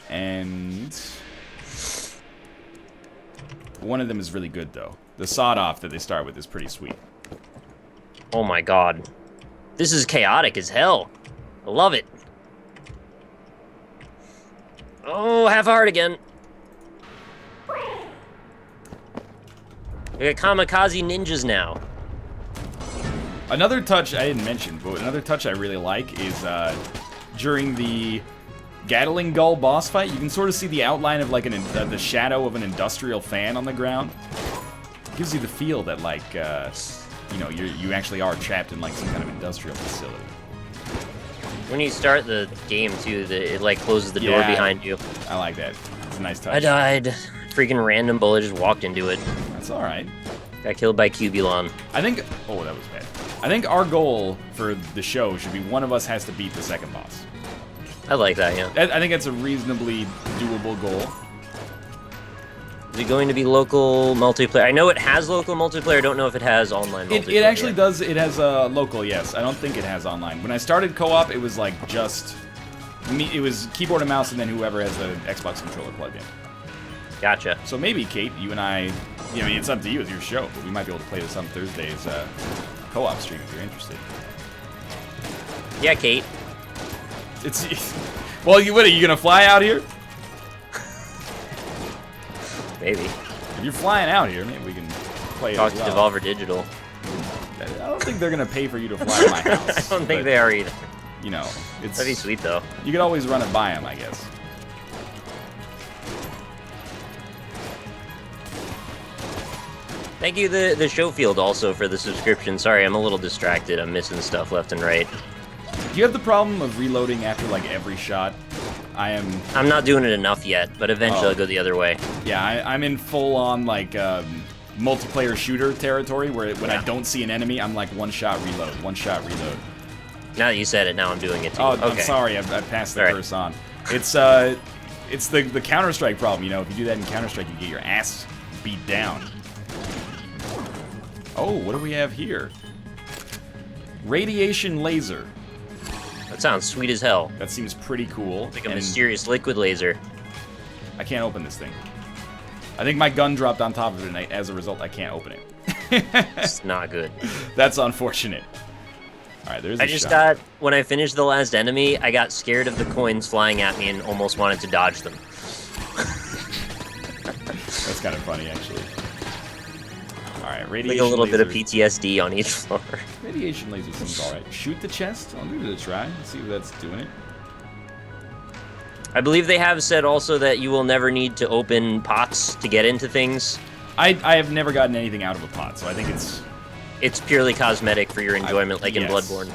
And one of them is really good though. The sawed-off that they start with is pretty sweet. Oh my god. This is chaotic as hell. I love it. Oh, half a heart again. We got kamikaze ninjas now. Another touch I didn't mention, but another touch I really like is during the Gatling Gull boss fight, you can sort of see the outline of like the shadow of an industrial fan on the ground. It gives you the feel that like you know you actually are trapped in like some kind of industrial facility. When you start the game too, it like closes the door behind you. I like that. It's a nice touch. I died. Freaking random bullet just walked into it. That's all right. Got killed by Cubulon. I think. Oh, that was bad. I think our goal for the show should be one of us has to beat the second boss. I like that, yeah. I think that's a reasonably doable goal. Is it going to be local multiplayer? I know it has local multiplayer. I don't know if it has online multiplayer. It actually does. It has local, yes. I don't think it has online. When I started co-op, it was like just me. It was keyboard and mouse, and then whoever has the Xbox controller plugged in. Gotcha. So maybe, Kate, you and I, I mean, it's up to you, it's your show, but we might be able to play this on Thursday's co-op stream if you're interested. Yeah, Kate. Well, what are you gonna fly out here? Maybe. If you're flying out here, maybe we can play it Talk as to well. Devolver Digital. I don't think they're gonna pay for you to fly to my house. I don't think they are either. You know, it's... That'd be sweet, though. You could always run it by them, I guess. Thank you, the Showfield, also, for the subscription. Sorry, I'm a little distracted. I'm missing stuff left and right. Do you have the problem of reloading after, like, every shot? I'm not doing it enough yet, but eventually I'll go the other way. Yeah, I'm in full-on, like, multiplayer shooter territory, where when I don't see an enemy, I'm like, one-shot reload, one-shot reload. Now that you said it, now I'm doing it too. Oh, okay. I'm sorry, I passed the curse on. It's the Counter-Strike problem, you know, if you do that in Counter-Strike, you get your ass beat down. Oh, what do we have here? Radiation laser. That sounds sweet as hell. That seems pretty cool. Like a mysterious liquid laser. I can't open this thing. I think my gun dropped on top of it, and as a result, I can't open it. It's not good. That's unfortunate. Alright, there's I just got, when I finished the last enemy, I got scared of the coins flying at me and almost wanted to dodge them. That's kind of funny, actually. Alright, radiation like a little laser. bit of PTSD on each floor. Radiation laser seems alright. Shoot the chest? I'll give it a try. Let's see if that's doing it. I believe they have said also that you will never need to open pots to get into things. I have never gotten anything out of a pot, so I think it's... It's purely cosmetic for your enjoyment, like in Bloodborne.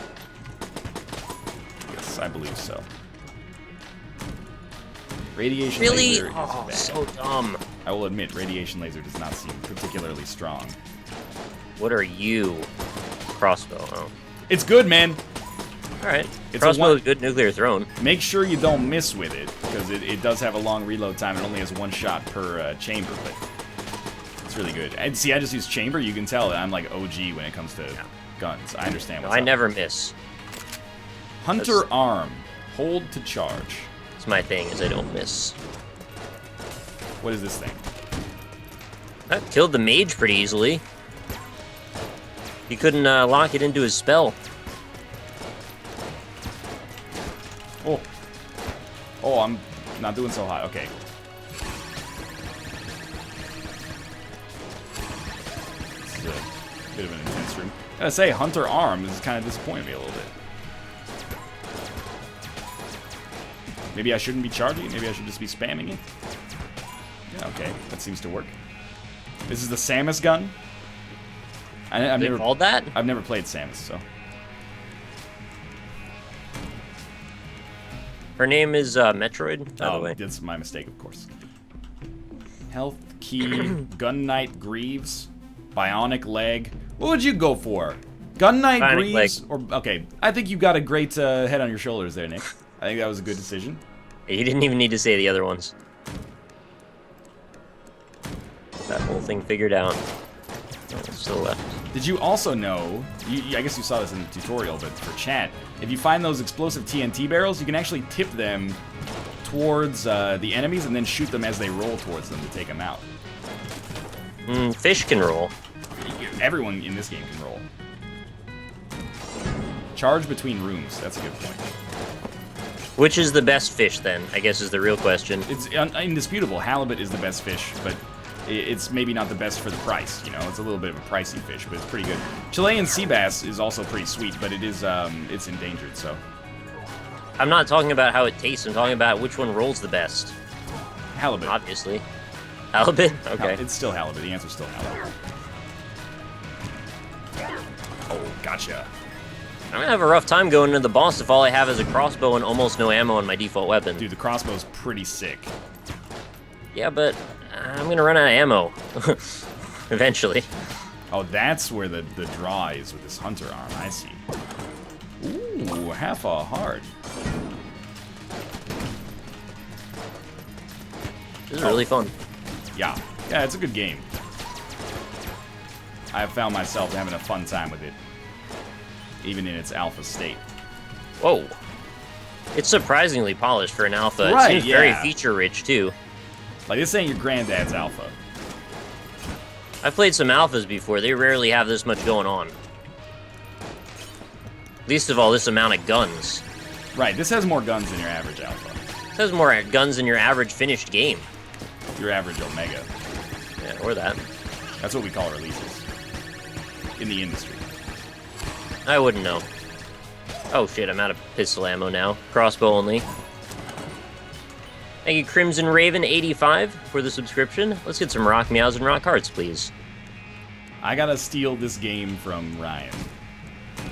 Yes, I believe so. Radiation really? laser is Oh, bad. so dumb. I will admit, radiation laser does not seem particularly strong. What are you? Crossbow, oh. It's good, man. Alright. It's Crossbow is good nuclear throne. Make sure you don't miss with it, because it does have a long reload time. It only has one shot per chamber, but it's really good. And see, I just use chamber. You can tell that I'm like OG when it comes to guns. I understand what's I up. never miss. Hunter arm. Hold to charge. It's my thing, is I don't miss. What is this thing? I killed the mage pretty easily. He couldn't lock it into his spell. Oh. Oh, I'm not doing so hot. Okay. This is a bit of an intense room. I gotta say, Hunter arm is kind of disappointing me a little bit. Maybe I shouldn't be charging it. Maybe I should just be spamming it. Yeah, okay. That seems to work. This is the Samus gun. I've never called that? I've never played Samus, so. Her name is Metroid, by the way. That's my mistake, of course. Health key, Gun Knight Greaves, Bionic Leg. What would you go for? Gun Knight Bionic Greaves? Or okay, I think you've got a great head on your shoulders there, Nick. I think that was a good decision. You didn't even need to say the other ones. That whole thing figured out. Oh, still left. Did you also know, I guess you saw this in the tutorial, but for chat, if you find those explosive TNT barrels, you can actually tip them towards the enemies and then shoot them as they roll towards them to take them out. Fish can roll. Everyone in this game can roll. Charge between rooms, that's a good point. Which is the best fish, then, I guess is the real question. It's indisputable. Halibut is the best fish, but it's maybe not the best for the price, you know? It's a little bit of a pricey fish, but it's pretty good. Chilean sea bass is also pretty sweet, but it is, it's endangered, so. I'm not talking about how it tastes, I'm talking about which one rolls the best. Halibut. Obviously. Halibut? Okay. It's still halibut. The answer's still halibut. Oh, gotcha. I'm gonna have a rough time going into the boss if all I have is a crossbow and almost no ammo on my default weapon. Dude, the crossbow's pretty sick. Yeah, but I'm gonna run out of ammo. Eventually. Oh, that's where the draw is with this hunter arm. I see. Ooh, half a heart. This is really fun. Yeah. Yeah, it's a good game. I have found myself having a fun time with it. Even in its alpha state. Whoa. It's surprisingly polished for an alpha. Right, it seems very feature-rich, too. Like, this ain't your granddad's alpha. I've played some alphas before. They rarely have this much going on. Least of all, this amount of guns. Right, this has more guns than your average alpha. This has more guns than your average finished game. Your average Omega. Yeah, or that. That's what we call releases. In the industry. I wouldn't know. Oh shit, I'm out of pistol ammo now. Crossbow only. Thank you, Crimson Raven 85 for the subscription. Let's get some rock meows and rock hearts, please. I gotta steal this game from Ryan.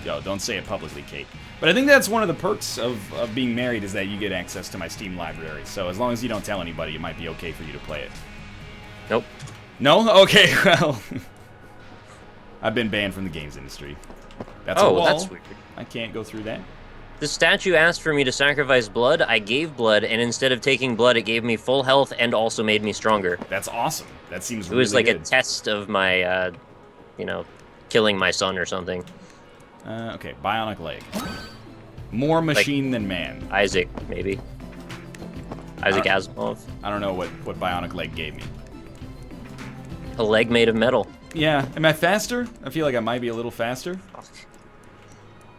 Yo, don't say it publicly, Kate. But I think that's one of the perks of being married is that you get access to my Steam library. So as long as you don't tell anybody, it might be okay for you to play it. Nope. No? Okay, well. I've been banned from the games industry. That's a wall. That's weird. I can't go through that. The statue asked for me to sacrifice blood. I gave blood, and instead of taking blood, it gave me full health and also made me stronger. That's awesome. That seems really good. It was like a test of my, you know, killing my son or something. Okay, bionic leg. More machine than man. Isaac, maybe. Isaac Asimov. I don't know what bionic leg gave me. A leg made of metal. Yeah. Am I faster? I feel like I might be a little faster.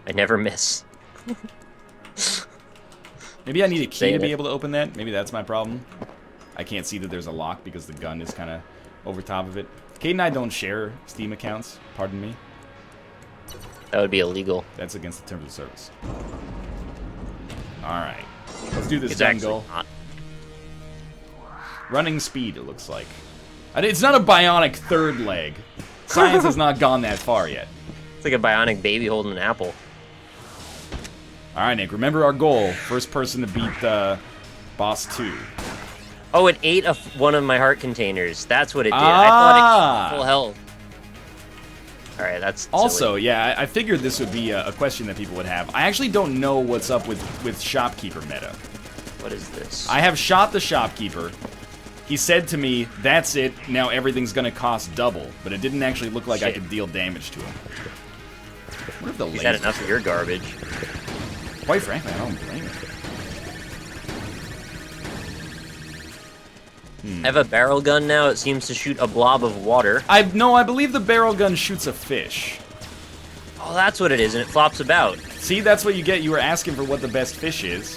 I never miss. Maybe I need a key to be able to open that. Maybe that's my problem. I can't see that there's a lock because the gun is kind of over top of it. Kate and I don't share Steam accounts. Pardon me. That would be illegal. That's against the terms of service. Alright. Let's do this It's gun actually goal. not. Running speed, it looks like. It's not a bionic third leg. Science has not gone that far yet. It's like a bionic baby holding an apple. Alright, Nick, remember our goal. First person to beat boss 2. Oh, it ate one of my heart containers. That's what it did. I thought it full health. Alright, that's also, silly. yeah, I figured this would be a question that people would have. I actually don't know what's up with shopkeeper meta. What is this? I have shot the shopkeeper. He said to me, that's it, now everything's gonna cost double. But it didn't actually look like I could deal damage to him. What if the He's had enough of your garbage. Quite frankly, I don't blame him. I have a barrel gun now. It seems to shoot a blob of water. I believe the barrel gun shoots a fish. Oh, that's what it is, and it flops about. See, that's what you get. You were asking for what the best fish is.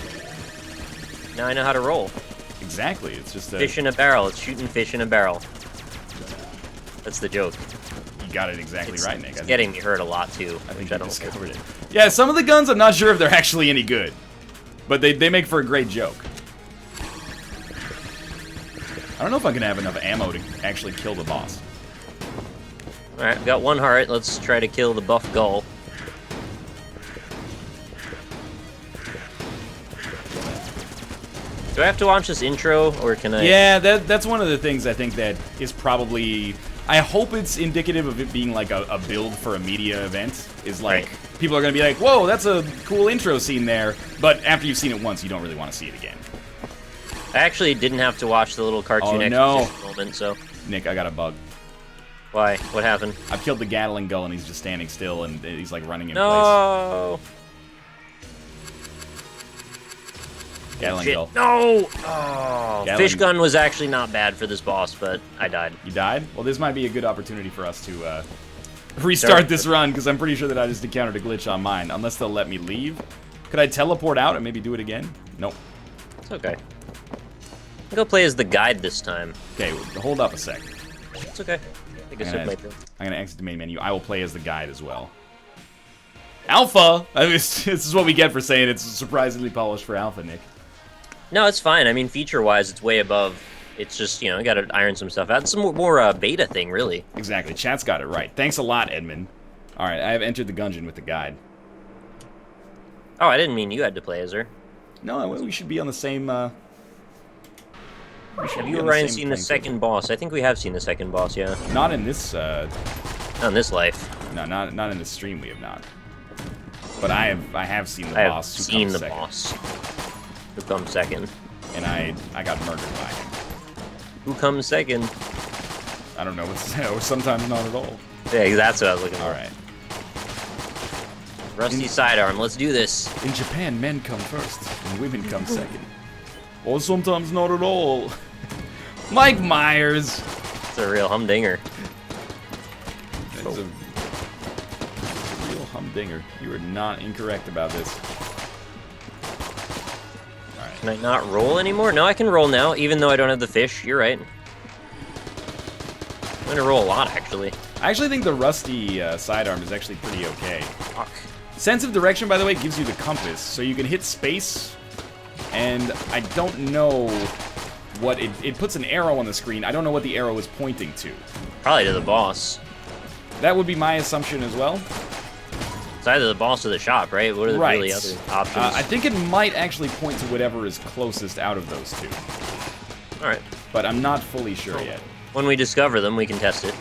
Now I know how to roll. Exactly. It's just a... Fish in a barrel. It's shooting fish in a barrel. That's the joke. You got it exactly right, Nick. It's getting me hurt a lot, too. I think I you don't discovered it. Yeah, some of the guns, I'm not sure if they're actually any good. But they make for a great joke. I don't know if I'm going to have enough ammo to actually kill the boss. Alright, we got one heart. Let's try to kill the buff gull. Do I have to watch this intro, or can I... Yeah, that's one of the things I think that is probably... I hope it's indicative of it being like a build for a media event. Is like, people are going to be like, whoa, that's a cool intro scene there. But after you've seen it once, you don't really want to see it again. I actually didn't have to watch the little cartoon exposition moment, so... Nick, I got a bug. Why? What happened? I've killed the Gatling Gull, and he's just standing still, and he's, like, running in place. No! Gatling Shit. Gull. No! Oh, Gatling- Fish Gun was actually not bad for this boss, but I died. You died? Well, this might be a good opportunity for us to restart this run, because I'm pretty sure that I just encountered a glitch on mine, unless they'll let me leave. Could I teleport out and maybe do it again? Nope. It's okay. I'll go play as the guide this time. Okay, hold up a sec. It's okay. I guess it might be. I'm gonna exit the main menu. I will play as the guide as well. Alpha! I mean, this is what we get for saying it's surprisingly polished for Alpha, Nick. No, it's fine. I mean, feature-wise, it's way above. It's just, you know, I gotta iron some stuff out. It's some more beta thing, really. Exactly. Chat's got it right. Thanks a lot, Edmund. Alright, I have entered the Gungeon with the guide. Oh, I didn't mean you had to play as her. No, we should be on the same, Have you or Ryan seen the second boss? I think we have seen the second boss, yeah. Not in this, Not in this life. No, not in this stream we have not. But I have seen the boss. I've seen the boss. Who comes second? And I got murdered by him. Who comes second? I don't know what to say, or sometimes not at all. Yeah, that's what I was looking for. Alright. Rusty sidearm, let's do this. In Japan, men come first, and women come second. Or sometimes not at all. Mike Myers! It's a real humdinger. It's a real humdinger. You are not incorrect about this. Alright. Can I not roll anymore? No, I can roll now, even though I don't have the fish. You're right. I'm gonna roll a lot, actually. I actually think the rusty sidearm is actually pretty okay. Fuck. Sense of direction, by the way, gives you the compass, so you can hit space, and I don't know what it puts an arrow on the screen. I don't know what the arrow is pointing to. Probably to the boss. That would be my assumption as well. It's either the boss or the shop, right? What are the really other options? I think it might actually point to whatever is closest out of those two. Alright. But I'm not fully sure yet. When we discover them, we can test it.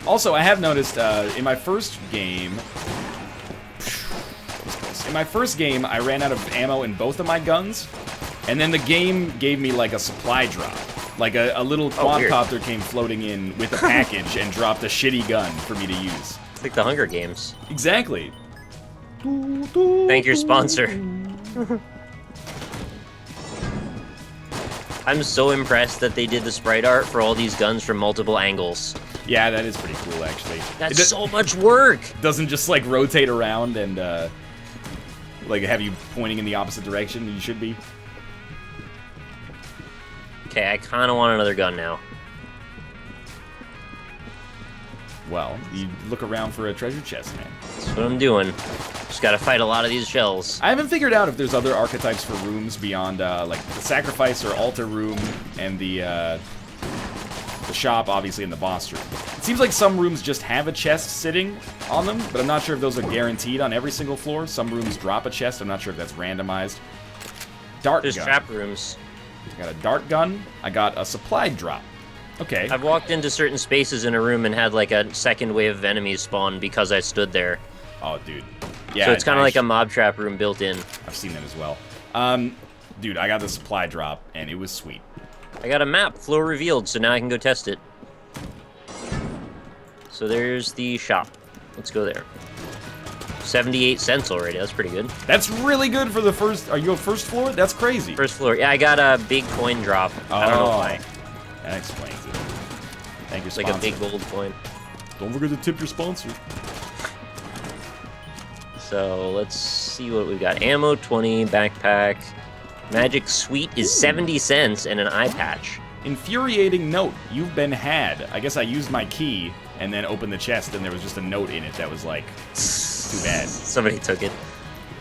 Also, I have noticed in my first game... I ran out of ammo in both of my guns, and then the game gave me like a supply drop. Like a little quadcopter came floating in with a package and dropped a shitty gun for me to use. It's like the Hunger Games. Exactly. Thank your sponsor. I'm so impressed that they did the sprite art for all these guns from multiple angles. Yeah, that is pretty cool, actually. That's so much work! Doesn't just, like, rotate around and, like, have you pointing in the opposite direction you should be. Okay, I kind of want another gun now. Well, you look around for a treasure chest, man. That's what I'm doing. Just gotta fight a lot of these shells. I haven't figured out if there's other archetypes for rooms beyond, like, the sacrifice or altar room and the shop, obviously, and the boss room. It seems like some rooms just have a chest sitting on them, but I'm not sure if those are guaranteed on every single floor. Some rooms drop a chest. I'm not sure if that's randomized. Dart gun. There's trap rooms. I got a dart gun. I got a supply drop. Okay. I've walked into certain spaces in a room and had like a second wave of enemies spawn because I stood there. Oh, dude. Yeah. So it's kind of like a mob trap room built in. I've seen that as well. Dude, I got the supply drop, and it was sweet. I got a map, floor revealed, so now I can go test it. So there's the shop. Let's go there. 78 cents already, that's pretty good. That's really good for the first... Are you a first floor? That's crazy. First floor. Yeah, I got a big coin drop. I don't know why. That explains it. Thank you, It's sponsor. like a big gold coin. Don't forget to tip your sponsor. So let's see what we've got. Ammo, 20, backpack. Magic Sweet is 70 cents and an eye patch. Infuriating note. You've been had. I guess I used my key and then opened the chest and there was just a note in it that was like, too bad. Somebody took it.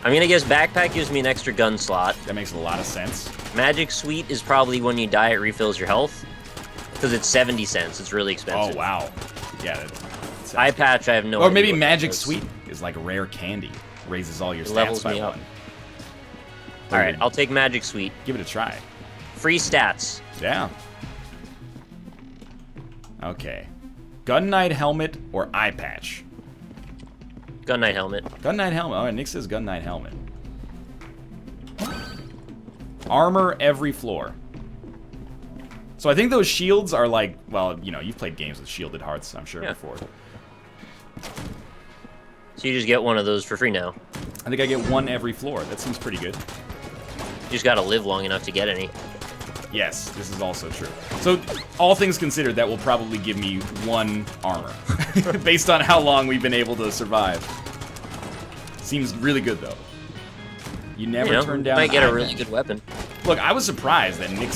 I mean, I guess backpack gives me an extra gun slot. That makes a lot of sense. Magic Sweet is probably when you die, it refills your health. Because it's 70 cents. It's really expensive. Oh, wow. Yeah. That's eye patch, I have no idea. Or maybe Magic Sweet is like rare candy. Raises all your stats by one. Alright, I'll take Magic Sweet. Give it a try. Free stats. Yeah. Okay. Gun Knight helmet or eye patch? Gun Knight helmet. Gun Knight helmet. Alright, Nick says Gun Knight helmet. Armor every floor. So I think those shields are like, well, you know, you've played games with shielded hearts, I'm sure, before. So you just get one of those for free now. I think I get one every floor. That seems pretty good. You just gotta live long enough to get any. Yes, this is also true. So, all things considered, that will probably give me 1 armor. Based on how long we've been able to survive. Seems really good, though. You never turn down. Might get a really good weapon. Look, I was surprised that Nick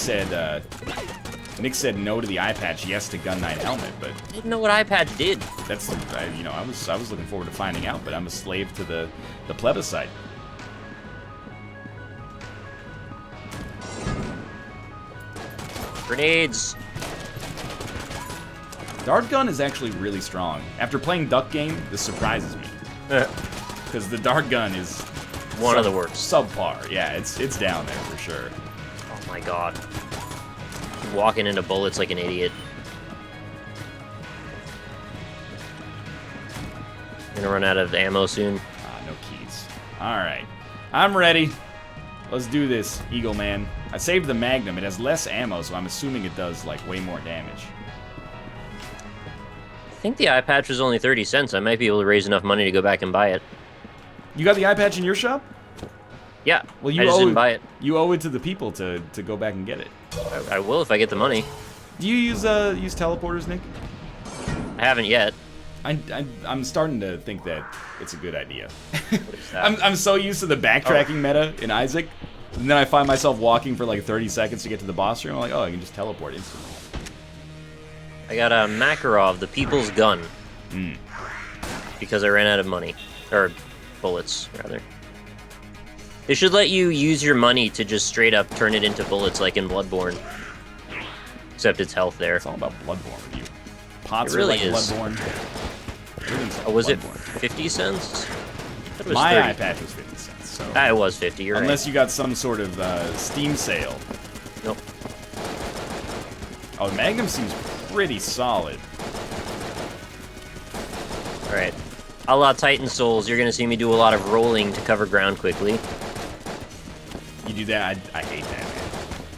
said no to the eye patch, yes to Gun Knight helmet, but I didn't know what eye patch did. that's you know, I was looking forward to finding out, but I'm a slave to the plebiscite. Grenades. Dart gun is actually really strong. After playing Duck Game, this surprises me. Because the dart gun is one of the worst. Subpar. Yeah, it's down there for sure. Oh my god. Walking into bullets like an idiot. Gonna run out of ammo soon. Ah, no keys. Alright. I'm ready. Let's do this, Eagle Man. I saved the Magnum. It has less ammo, so I'm assuming it does, like, way more damage. I think the eye patch was only 30 cents. I might be able to raise enough money to go back and buy it. You got the eye patch in your shop? Yeah, well, you I just didn't buy it. You owe it to the people to go back and get it. I will if I get the money. Do you use teleporters, Nick? I haven't yet. I'm starting to think that it's a good idea. What is that? I'm so used to the backtracking meta in Isaac, and then I find myself walking for like 30 seconds to get to the boss room. I'm like, oh, I can just teleport instantly. I got a Makarov, the People's Gun. Because I ran out of money. Or bullets, rather. They should let you use your money to just straight up turn it into bullets like in Bloodborne. Except it's health there. It's all about Bloodborne with you. Pots It really are like is. Bloodborne. Oh, was it Bloodborne. 50 cents? I thought it was My 30. eye patch was 50 cents. So. Ah, it was 50, you're Unless you got some sort of Steam sale. right. Nope. Oh, Magnum seems pretty solid. Alright. A la Titan Souls, you're gonna see me do a lot of rolling to cover ground quickly. You do that? I hate that, man.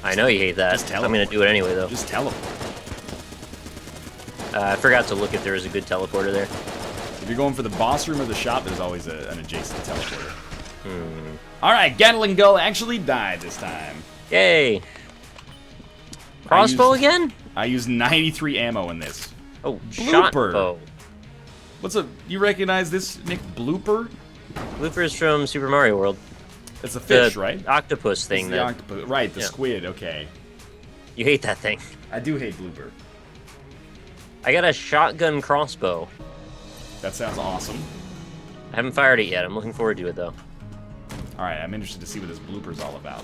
I know you hate that. Just I'm gonna do it anyway, though. Just teleport. I forgot to look if there was a good teleporter there. If you're going for the boss room or the shop, there's always an adjacent teleporter. Alright, Gatling Gull actually died this time. Yay! Crossbow again? I used 93 ammo in this. Oh, Blooper. shot bow. What's up? You recognize this, Nick? Blooper? Blooper's from Super Mario World. It's a fish, The right? octopus thing. It's the octopus. Right, the squid, okay. You hate that thing. I do hate Blooper. I got a shotgun crossbow. That sounds awesome. I haven't fired it yet. I'm looking forward to it, though. Alright, I'm interested to see what this Blooper's all about.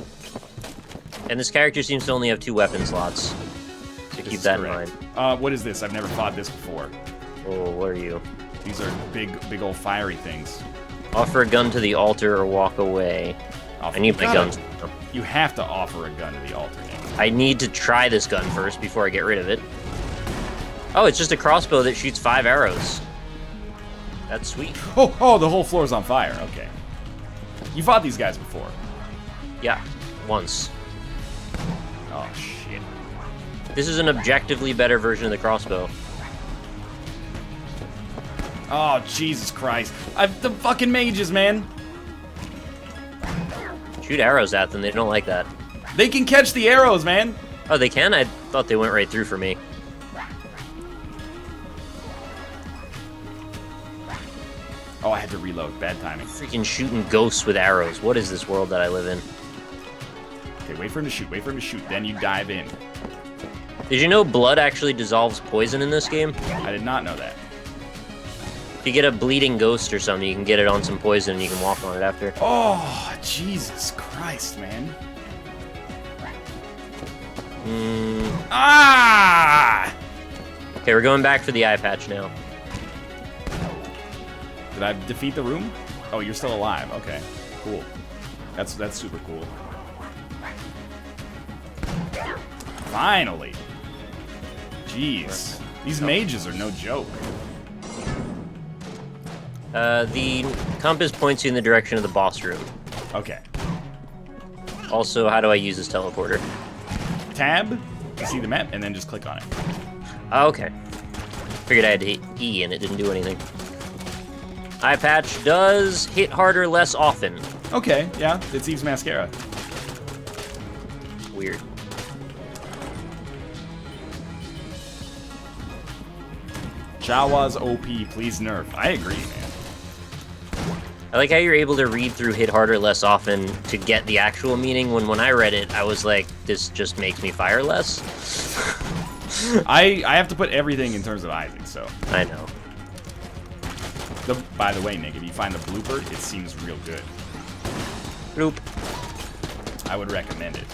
And this character seems to only have 2 weapon slots. So keep that in mind. What is this? I've never fought this before. Oh, what are you? These are big old fiery things. Offer a gun to the altar or walk away. I need my guns. You have to offer a gun to the altar, Nick. I need to try this gun first before I get rid of it. Oh, it's just a crossbow that shoots 5 arrows. That's sweet. Oh, the whole floor's on fire. Okay. You fought these guys before. Yeah, once. Oh, shit. This is an objectively better version of the crossbow. Oh, Jesus Christ. The fucking mages, man. Shoot arrows at them, they don't like that. They can catch the arrows, man. Oh, they can? I thought they went right through for me. Oh, I had to reload. Bad timing. Freaking shooting ghosts with arrows. What is this world that I live in? Okay, wait for him to shoot. Wait for him to shoot. Then you dive in. Did you know blood actually dissolves poison in this game? I did not know that. If you get a bleeding ghost or something, you can get it on some poison and you can walk on it after. Oh, Jesus Christ, man. Ah! Okay, we're going back for the eye patch now. Did I defeat the room? Oh, you're still alive. Okay, cool. That's super cool. Finally. Jeez. These mages are no joke. The compass points you in the direction of the boss room. Okay. Also, how do I use this teleporter? Tab? You see the map, and then just click on it. Oh, okay. Figured I had to hit E and it didn't do anything. Eye patch does hit harder less often. Okay, yeah, it's Eve's mascara. Weird. Jawa's OP, please nerf. I agree, man. I like how you're able to read through hit harder less often to get the actual meaning, when I read it, I was like, this just makes me fire less. I have to put everything in terms of Isaac, so. I know. By the way, Nick, if you find the blooper, it seems real good. Bloop. I would recommend it.